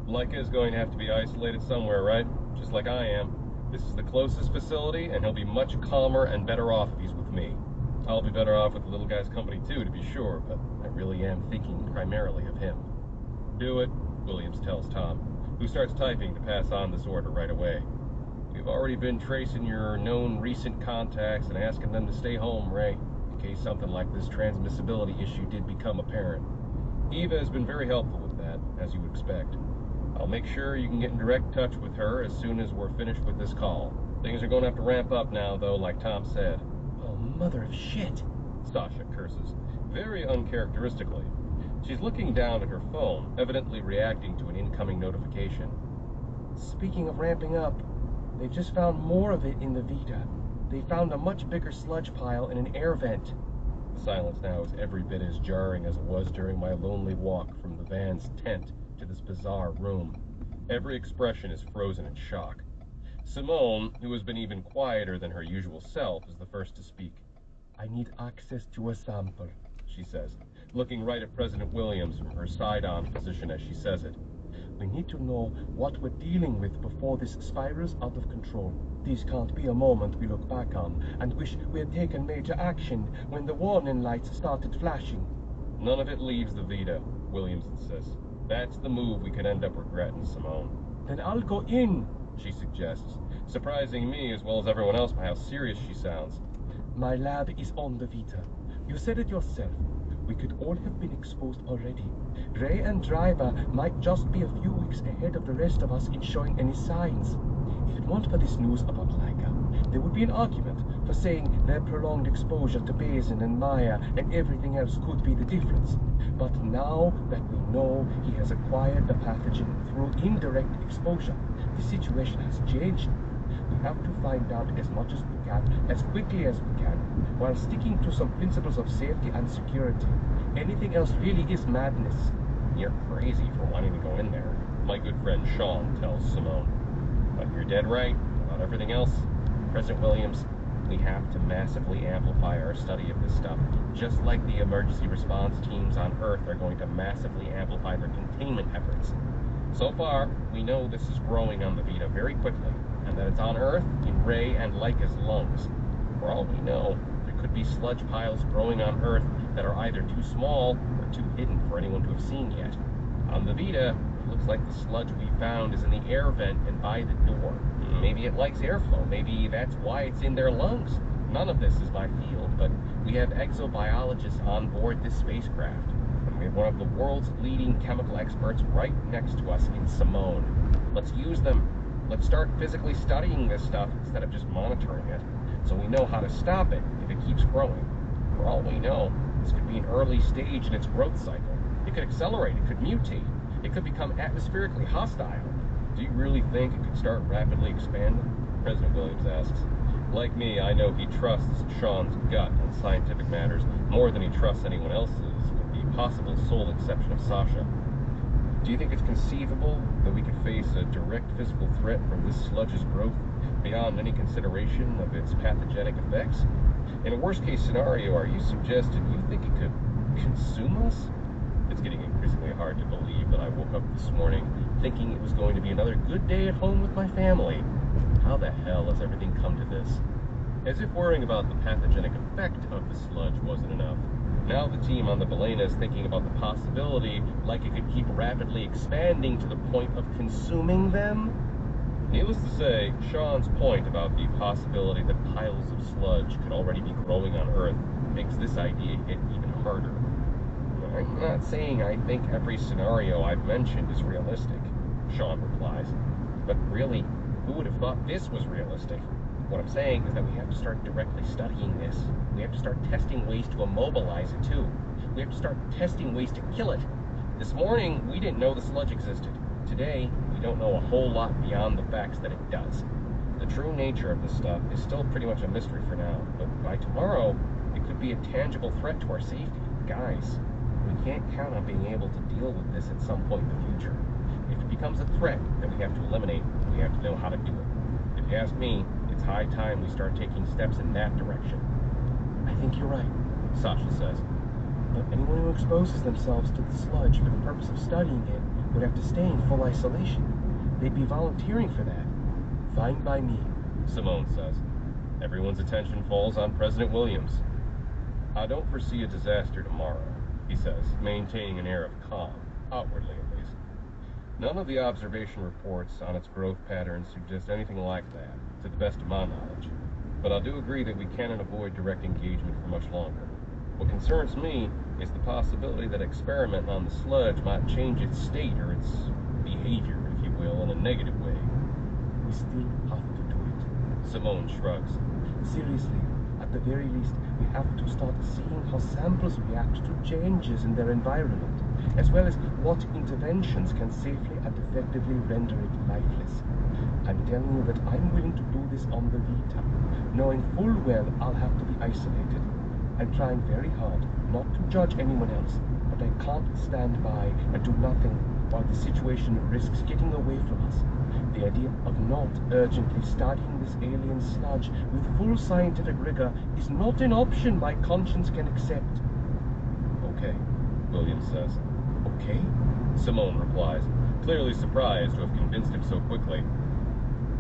Leica is going to have to be isolated somewhere, right? Just like I am. This is the closest facility, and he'll be much calmer and better off if he's with me. I'll be better off with the little guy's company too, to be sure, but I really am thinking primarily of him. Do it, Williams tells Tom, who starts typing to pass on this order right away. We've already been tracing your known recent contacts and asking them to stay home, Ray, in case something like this transmissibility issue did become apparent. Eva has been very helpful with that, as you would expect. I'll make sure you can get in direct touch with her as soon as we're finished with this call. Things are going to have to ramp up now, though, like Tom said. Oh, mother of shit. Sasha curses, very uncharacteristically. She's looking down at her phone, evidently reacting to an incoming notification. Speaking of ramping up, they've just found more of it in the Vita. They found a much bigger sludge pile in an air vent. The silence now is every bit as jarring as it was during my lonely walk from the van's tent to this bizarre room. Every expression is frozen in shock. Simone, who has been even quieter than her usual self, is the first to speak. I need access to a sample, she says, looking right at President Williams from her side-on position as she says it. We need to know what we're dealing with before this spirals out of control. This can't be a moment we look back on and wish we had taken major action when the warning lights started flashing. None of it leaves the Vita, Williams insists. That's the move we could end up regretting, Simone. Then I'll go in, she suggests, surprising me as well as everyone else by how serious she sounds. My lab is on the Vita. You said it yourself. We could all have been exposed already. Ray and Driver might just be a few weeks ahead of the rest of us in showing any signs. If it weren't for this news about Leica, there would be an argument for saying their prolonged exposure to Bazin and Maya and everything else could be the difference. But now that we know he has acquired the pathogen through indirect exposure, the situation has changed. We have to find out as much as we can, as quickly as we can, while sticking to some principles of safety and security. Anything else really is madness. You're crazy for wanting to go in there, my good friend Sean tells Simone. But you're dead right about everything else. President Williams, we have to massively amplify our study of this stuff, just like the emergency response teams on Earth are going to massively amplify their containment efforts. So far, we know this is growing on the Vita very quickly, and that it's on Earth in Ray and Leica's lungs. For all we know, there could be sludge piles growing on Earth that are either too small or too hidden for anyone to have seen yet. On the Vita, it looks like the sludge we found is in the air vent and by the door. Maybe it likes airflow. Maybe that's why it's in their lungs. None of this is my field, but we have exobiologists on board this spacecraft. And we have one of the world's leading chemical experts right next to us in Simone. Let's use them. Let's start physically studying this stuff instead of just monitoring it, so we know how to stop it if it keeps growing. For all we know, this could be an early stage in its growth cycle. It could accelerate, it could mutate, it could become atmospherically hostile. Do you really think it could start rapidly expanding? President Williams asks. Like me, I know he trusts Sean's gut on scientific matters more than he trusts anyone else's, with the possible sole exception of Sasha. Do you think it's conceivable that we could face a direct physical threat from this sludge's growth beyond any consideration of its pathogenic effects? In a worst-case scenario, are you suggesting you think it could consume us? It's getting increasingly hard to believe that I woke up this morning thinking it was going to be another good day at home with my family. How the hell has everything come to this? As if worrying about the pathogenic effect of the sludge wasn't enough, now the team on the Balena is thinking about the possibility like it could keep rapidly expanding to the point of consuming them. Needless to say, Sean's point about the possibility that piles of sludge could already be growing on Earth makes this idea hit even harder. I'm not saying I think every scenario I've mentioned is realistic, Sean replies. But really, who would have thought this was realistic? What I'm saying is that we have to start directly studying this. We have to start testing ways to immobilize it too. We have to start testing ways to kill it. This morning, we didn't know the sludge existed. Today, we don't know a whole lot beyond the facts that it does. The true nature of this stuff is still pretty much a mystery for now, but by tomorrow, it could be a tangible threat to our safety. Guys, we can't count on being able to deal with this at some point in the future. If it becomes a threat that we have to eliminate, we have to know how to do it. If you ask me, it's high time we start taking steps in that direction. I think you're right, Sasha says. But anyone who exposes themselves to the sludge for the purpose of studying it would have to stay in full isolation. They'd be volunteering for that. Fine by me. Simone says. Everyone's attention falls on President Williams. I don't foresee a disaster tomorrow, he says, maintaining an air of calm, outwardly at least. None of the observation reports on its growth patterns suggest anything like that, to the best of my knowledge. But I do agree that we cannot avoid direct engagement for much longer. What concerns me is the possibility that experimenting on the sludge might change its state or its behavior, if you will, in a negative way. We still have to do it. Simone shrugs. Seriously, at the very least, we have to start seeing how samples react to changes in their environment, as well as what interventions can safely and effectively render it lifeless. I'm telling you that I'm willing to do this on the Vita, knowing full well I'll have to be isolated. I'm trying very hard not to judge anyone else, but I can't stand by and do nothing while the situation risks getting away from us. The idea of not urgently studying this alien sludge with full scientific rigor is not an option my conscience can accept. Okay, Williams says. Okay? Simone replies, clearly surprised to have convinced him so quickly.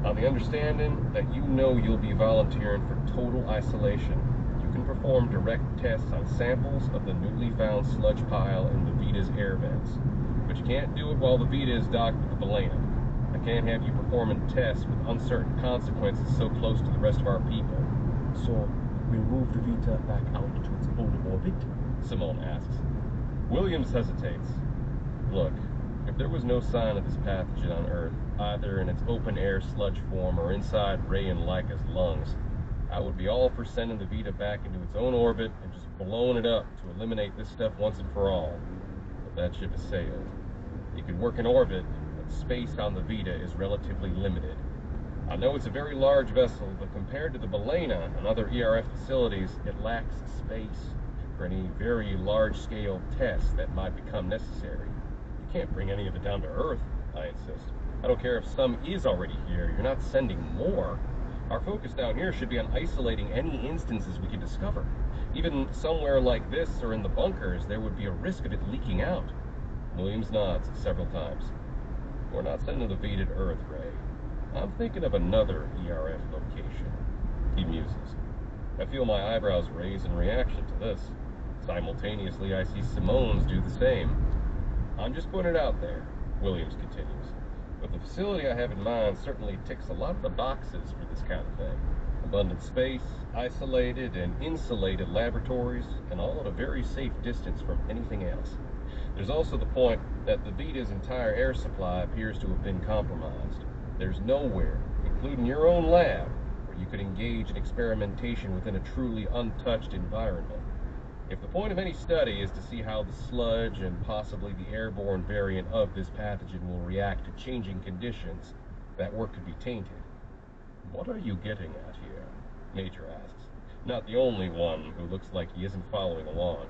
On the understanding that you know you'll be volunteering for total isolation, you can perform direct tests on samples of the newly found sludge pile in the Vita's air vents. But you can't do it while the Vita is docked with the Balena. I can't have you performing tests with uncertain consequences so close to the rest of our people. So, we'll move the Vita back out to its old orbit? Simone asks. Williams hesitates. Look, if there was no sign of this pathogen on Earth, either in its open-air sludge form or inside Ray and Laika's lungs, I would be all for sending the Vita back into its own orbit and just blowing it up to eliminate this stuff once and for all. But that ship has sailed. You can work in orbit, but space on the Vita is relatively limited. I know it's a very large vessel, but compared to the Balena and other ERF facilities, it lacks space for any very large-scale tests that might become necessary. You can't bring any of it down to Earth, I insist. I don't care if some is already here, you're not sending more. Our focus down here should be on isolating any instances we can discover. Even somewhere like this or in the bunkers, there would be a risk of it leaking out. Williams nods several times. We're not sending the Vita to Earth, Ray. I'm thinking of another ERF location. He muses. I feel my eyebrows raise in reaction to this. Simultaneously, I see Simone's do the same. I'm just putting it out there, Williams continues. But the facility I have in mind certainly ticks a lot of the boxes for this kind of thing. Abundant space, isolated and insulated laboratories, and all at a very safe distance from anything else. There's also the point that the Vita's entire air supply appears to have been compromised. There's nowhere, including your own lab, where you could engage in experimentation within a truly untouched environment. If the point of any study is to see how the sludge and possibly the airborne variant of this pathogen will react to changing conditions, that work could be tainted. What are you getting at here? Major asks, not the only one who looks like he isn't following along.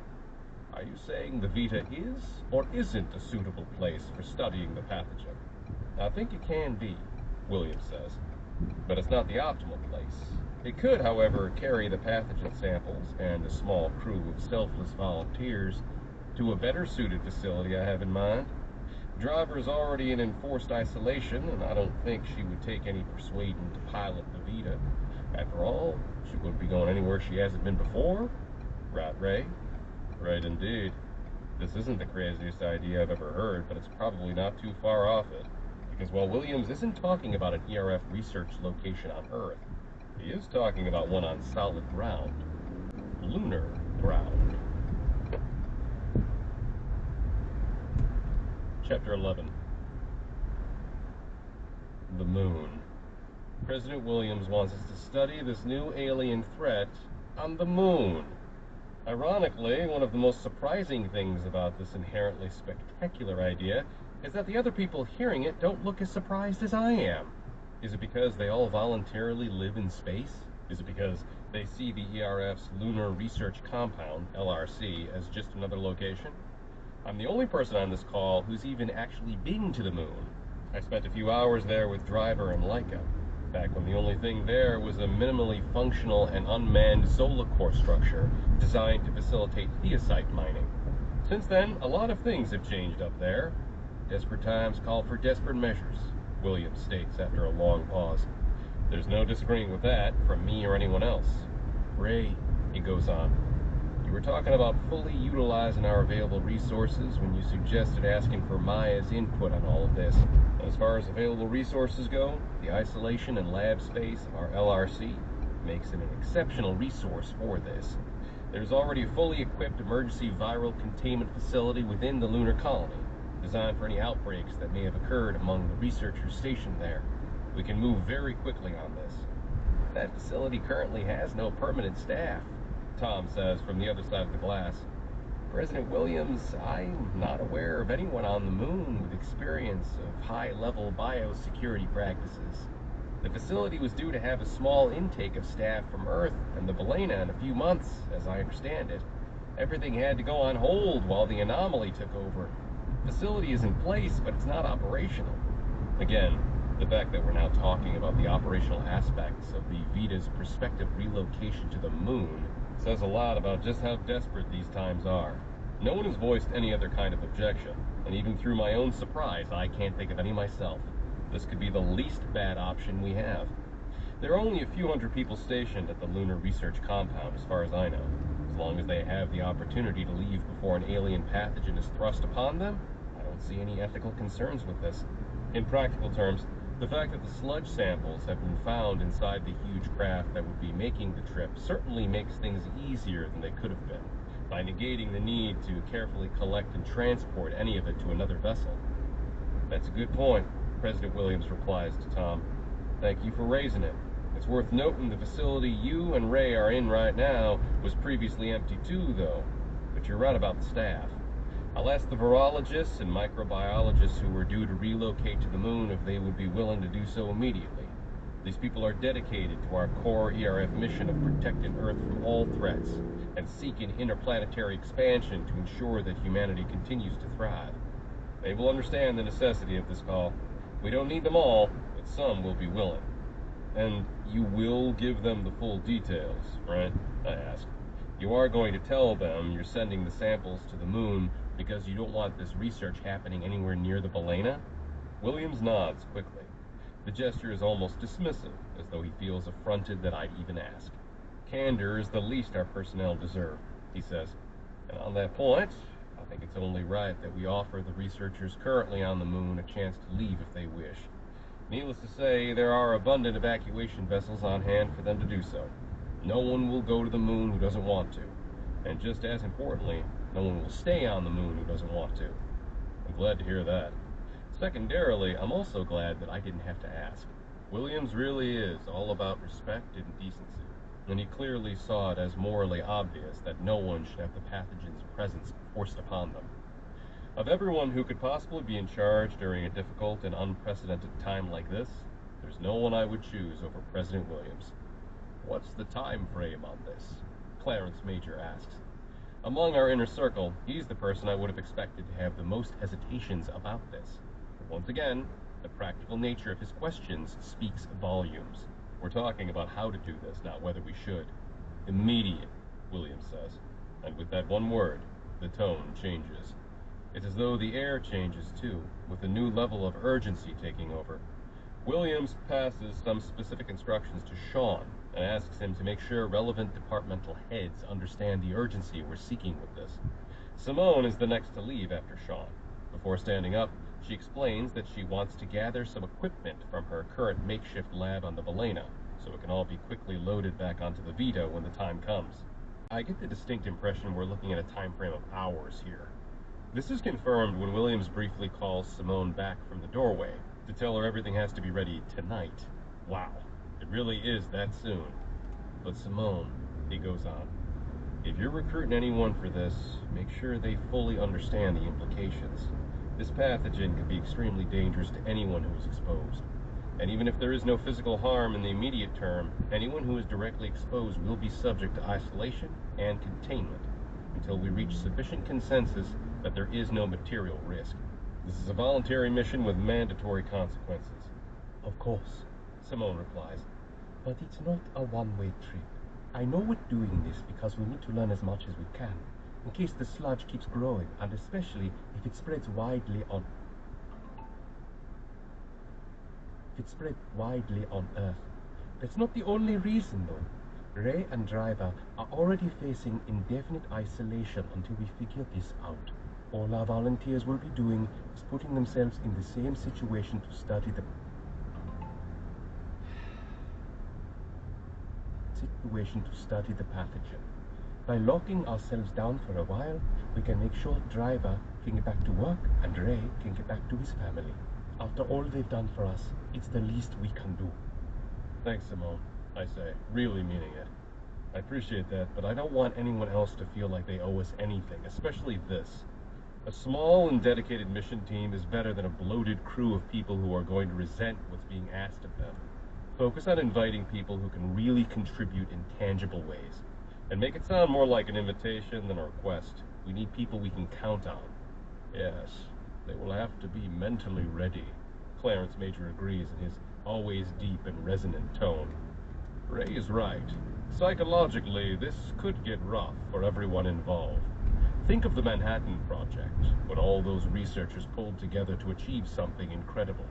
Are you saying the Vita is or isn't a suitable place for studying the pathogen? I think it can be, Williams says, but it's not the optimal place. It could, however, carry the pathogen samples and a small crew of selfless volunteers to a better suited facility I have in mind. The driver is already in enforced isolation, and I don't think she would take any persuading to pilot the Vita. After all, she wouldn't be going anywhere she hasn't been before. Right, Ray? Right indeed. This isn't the craziest idea I've ever heard, but it's probably not too far off it. Because while Williams isn't talking about an ERF research location on Earth, he is talking about one on solid ground. Lunar ground. Chapter 11. The Moon. President Williams wants us to study this new alien threat on the Moon. Ironically, one of the most surprising things about this inherently spectacular idea is that the other people hearing it don't look as surprised as I am. Is it because they all voluntarily live in space? Is it because they see the ERF's Lunar Research Compound, LRC, as just another location? I'm the only person on this call who's even actually been to the Moon. I spent a few hours there with Driver and Laika, back when the only thing there was a minimally functional and unmanned solar core structure designed to facilitate theosite mining. Since then, a lot of things have changed up there. Desperate times call for desperate measures, Williams states after a long pause. There's no disagreeing with that from me or anyone else. Ray, he goes on, you were talking about fully utilizing our available resources when you suggested asking for Maya's input on all of this. As far as available resources go, the isolation and lab space of our LRC makes it an exceptional resource for this. There's already a fully equipped emergency viral containment facility within the lunar colony, designed for any outbreaks that may have occurred among the researchers stationed there. We can move very quickly on this. That facility currently has no permanent staff, Tom says from the other side of the glass. President Williams, I'm not aware of anyone on the moon with experience of high-level biosecurity practices. The facility was due to have a small intake of staff from Earth and the Balena in a few months, as I understand it. Everything had to go on hold while the anomaly took over. The facility is in place, but it's not operational. Again, the fact that we're now talking about the operational aspects of the Vita's prospective relocation to the moon says a lot about just how desperate these times are. No one has voiced any other kind of objection, and even through my own surprise, I can't think of any myself. This could be the least bad option we have. There are only a few hundred people stationed at the Lunar Research Compound, as far as I know. As long as they have the opportunity to leave before an alien pathogen is thrust upon them, I don't see any ethical concerns with this. In practical terms, the fact that the sludge samples have been found inside the huge craft that would be making the trip certainly makes things easier than they could have been, by negating the need to carefully collect and transport any of it to another vessel. That's a good point, President Williams replies to Tom. Thank you for raising it. It's worth noting the facility you and Ray are in right now was previously empty too, though. But you're right about the staff. I'll ask the virologists and microbiologists who were due to relocate to the moon if they would be willing to do so immediately. These people are dedicated to our core ERF mission of protecting Earth from all threats and seeking interplanetary expansion to ensure that humanity continues to thrive. They will understand the necessity of this call. We don't need them all, but some will be willing. And you will give them the full details, right? I ask. You are going to tell them you're sending the samples to the moon because you don't want this research happening anywhere near the Balena? Williams nods quickly. The gesture is almost dismissive, as though he feels affronted that I'd even ask. Candor is the least our personnel deserve, he says. And on that point, I think it's only right that we offer the researchers currently on the moon a chance to leave if they wish. Needless to say, there are abundant evacuation vessels on hand for them to do so. No one will go to the moon who doesn't want to. And just as importantly, no one will stay on the moon who doesn't want to. I'm glad to hear that. Secondarily, I'm also glad that I didn't have to ask. Williams really is all about respect and decency, and he clearly saw it as morally obvious that no one should have the pathogen's presence forced upon them. Of everyone who could possibly be in charge during a difficult and unprecedented time like this, there's no one I would choose over President Williams. What's the time frame on this? Clarence Major asks. Among our inner circle, he's the person I would have expected to have the most hesitations about this. But once again, the practical nature of his questions speaks volumes. We're talking about how to do this, not whether we should. Immediate, Williams says. And with that one word, the tone changes. It's as though the air changes too, with a new level of urgency taking over. Williams passes some specific instructions to Sean and asks him to make sure relevant departmental heads understand the urgency we're seeking with this. Simone is the next to leave after Sean. Before standing up, she explains that she wants to gather some equipment from her current makeshift lab on the Balena, so it can all be quickly loaded back onto the Vita when the time comes. I get the distinct impression we're looking at a time frame of hours here. This is confirmed when Williams briefly calls Simone back from the doorway to tell her everything has to be ready tonight. Wow, it really is that soon. But Simone, he goes on, if you're recruiting anyone for this, make sure they fully understand the implications. This pathogen could be extremely dangerous to anyone who is exposed. And even if there is no physical harm in the immediate term, anyone who is directly exposed will be subject to isolation and containment until we reach sufficient consensus that there is no material risk. This is a voluntary mission with mandatory consequences. Of course, Simone replies. but it's not a one-way trip. I know we're doing this because we need to learn as much as we can, in case the sludge keeps growing, and especially if it spreads widely on... It spread widely on Earth. That's not the only reason, though. Ray and Driver are already facing indefinite isolation until we figure this out. All our volunteers will be doing is putting themselves in the same situation to study the pathogen. By locking ourselves down for a while, we can make sure Driver can get back to work and Ray can get back to his family. After all they've done for us, it's the least we can do. Thanks, Simone, I say, really meaning it. I appreciate that, but I don't want anyone else to feel like they owe us anything, especially this. A small and dedicated mission team is better than a bloated crew of people who are going to resent what's being asked of them. Focus on inviting people who can really contribute in tangible ways, and make it sound more like an invitation than a request. We need people we can count on. Yes, they will have to be mentally ready. Clarence Major agrees in his always deep and resonant tone. Ray is right. Psychologically, this could get rough for everyone involved. Think of the Manhattan Project, when all those researchers pulled together to achieve something incredible.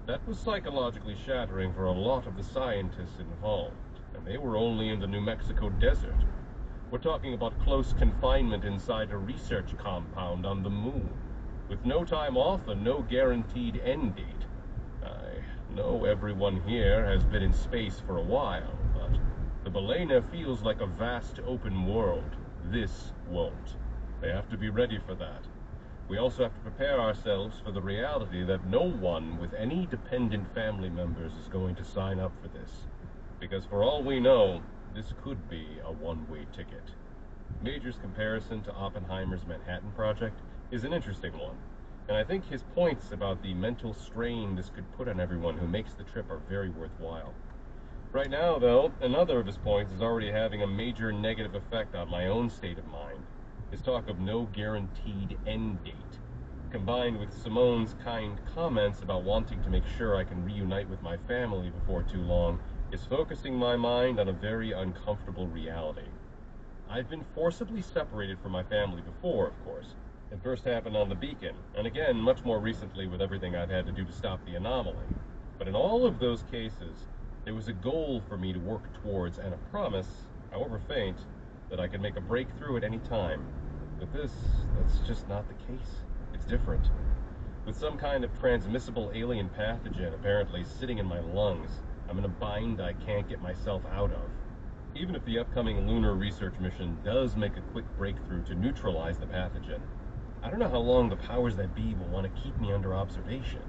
That was psychologically shattering for a lot of the scientists involved, and they were only in the New Mexico desert. We're talking about close confinement inside a research compound on the moon, with no time off and no guaranteed end date. I know everyone here has been in space for a while, but the Balena feels like a vast open world. This won't. They have to be ready for that. We also have to prepare ourselves for the reality that no one with any dependent family members is going to sign up for this. Because for all we know, this could be a one-way ticket. Major's comparison to Oppenheimer's Manhattan Project is an interesting one, and I think his points about the mental strain this could put on everyone who makes the trip are very worthwhile. Right now, though, another of his points is already having a major negative effect on my own state of mind. His talk of no guaranteed end date, combined with Simone's kind comments about wanting to make sure I can reunite with my family before too long, is focusing my mind on a very uncomfortable reality. I've been forcibly separated from my family before, of course. It first happened on the Beacon, and again much more recently with everything I've had to do to stop the anomaly. But in all of those cases, there was a goal for me to work towards and a promise, however faint, that I could make a breakthrough at any time. With this, that's just not the case. It's different. With some kind of transmissible alien pathogen apparently sitting in my lungs, I'm in a bind I can't get myself out of. Even if the upcoming lunar research mission does make a quick breakthrough to neutralize the pathogen, I don't know how long the powers that be will want to keep me under observation.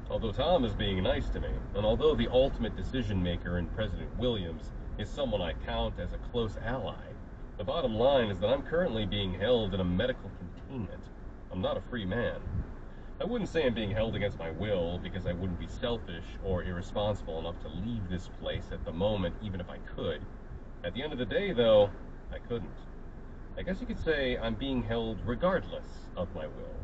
Although Tom is being nice to me, and although the ultimate decision maker in President Williams is someone I count as a close ally, the bottom line is that I'm currently being held in a medical containment. I'm not a free man. I wouldn't say I'm being held against my will, because I wouldn't be selfish or irresponsible enough to leave this place at the moment, even if I could. At the end of the day, though, I couldn't. I guess you could say I'm being held regardless of my will,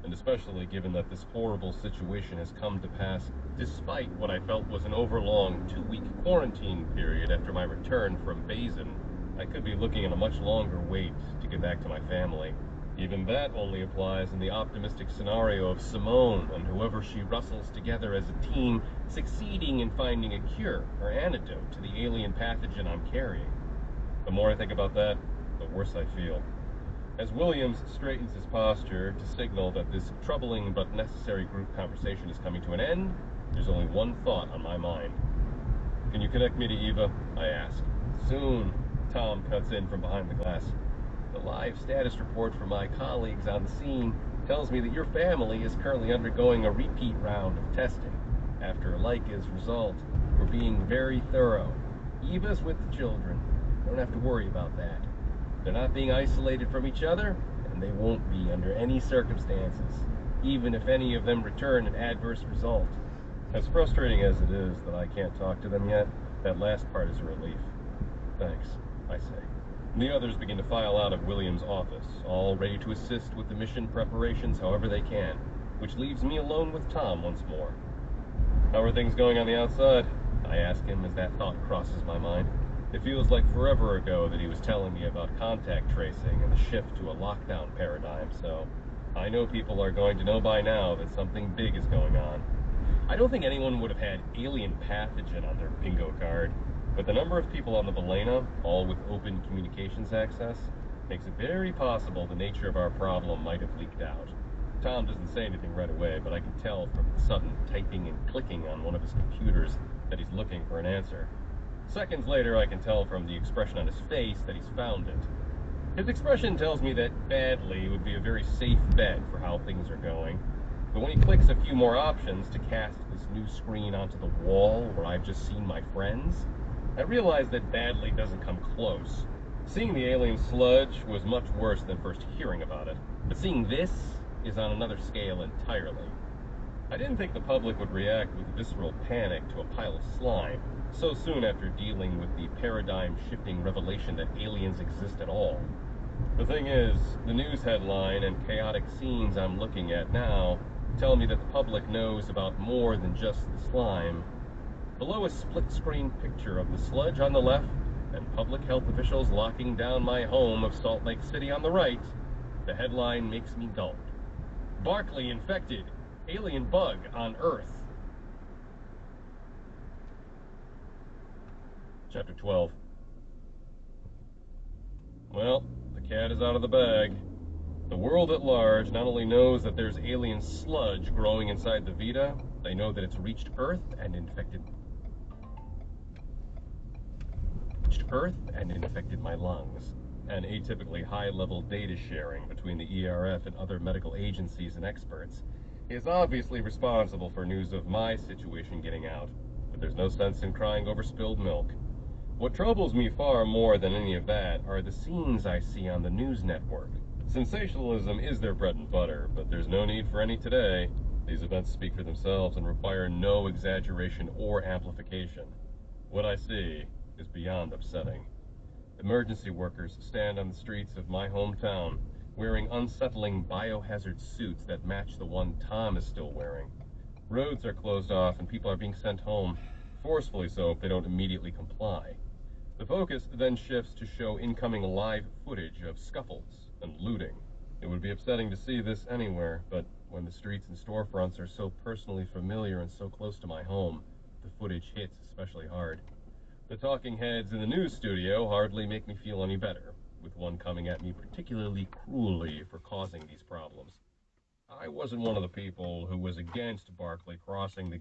and especially given that this horrible situation has come to pass despite what I felt was an overlong 2-week quarantine period after my return from Bazin. I could be looking at a much longer wait to get back to my family. Even that only applies in the optimistic scenario of Simone and whoever she rustles together as a team succeeding in finding a cure or antidote to the alien pathogen I'm carrying. The more I think about that, the worse I feel. As Williams straightens his posture to signal that this troubling but necessary group conversation is coming to an end, there's only one thought on my mind. "Can you connect me to Eva?" I ask. "Soon," Tom cuts in from behind the glass. "The live status report from my colleagues on the scene tells me that your family is currently undergoing a repeat round of testing. After Leica's result, we're being very thorough. Eva's with the children. Don't have to worry about that. They're not being isolated from each other, and they won't be under any circumstances, even if any of them return an adverse result." As frustrating as it is that I can't talk to them yet, that last part is a relief. "Thanks," I say. The others begin to file out of William's office, all ready to assist with the mission preparations however they can, which leaves me alone with Tom once more. "How are things going on the outside?" I ask him as that thought crosses my mind. It feels like forever ago that he was telling me about contact tracing and the shift to a lockdown paradigm, so I know people are going to know by now that something big is going on. I don't think anyone would have had alien pathogen on their bingo card, but the number of people on the Balena, all with open communications access, makes it very possible the nature of our problem might have leaked out. Tom doesn't say anything right away, but I can tell from the sudden typing and clicking on one of his computers that he's looking for an answer. Seconds later, I can tell from the expression on his face that he's found it. His expression tells me that badly would be a very safe bet for how things are going. But when he clicks a few more options to cast this new screen onto the wall where I've just seen my friends, I realize that badly doesn't come close. Seeing the alien sludge was much worse than first hearing about it, but seeing this is on another scale entirely. I didn't think the public would react with visceral panic to a pile of slime so soon after dealing with the paradigm-shifting revelation that aliens exist at all. The thing is, the news headline and chaotic scenes I'm looking at now tell me that the public knows about more than just the slime. Below a split-screen picture of the sludge on the left and public health officials locking down my home of Salt Lake City on the right, the headline makes me gulp. Barkley infected. Alien bug on Earth. Chapter 12. Well, the cat is out of the bag. The world at large not only knows that there's alien sludge growing inside the Vita, they know that it's reached Earth and infected my lungs. And atypically high-level data sharing between the ERF and other medical agencies and experts is obviously responsible for news of my situation getting out. But there's no sense in crying over spilled milk. What troubles me far more than any of that are the scenes I see on the news network. Sensationalism is their bread and butter, but there's no need for any today. These events speak for themselves and require no exaggeration or amplification. What I see is beyond upsetting. Emergency workers stand on the streets of my hometown, wearing unsettling biohazard suits that match the one Tom is still wearing. Roads are closed off and people are being sent home, forcefully so if they don't immediately comply. The focus then shifts to show incoming live footage of scuffles and looting. It would be upsetting to see this anywhere, but when the streets and storefronts are so personally familiar and so close to my home, the footage hits especially hard. The talking heads in the news studio hardly make me feel any better, with one coming at me particularly cruelly for causing these problems. I wasn't one of the people who was against Barkley crossing the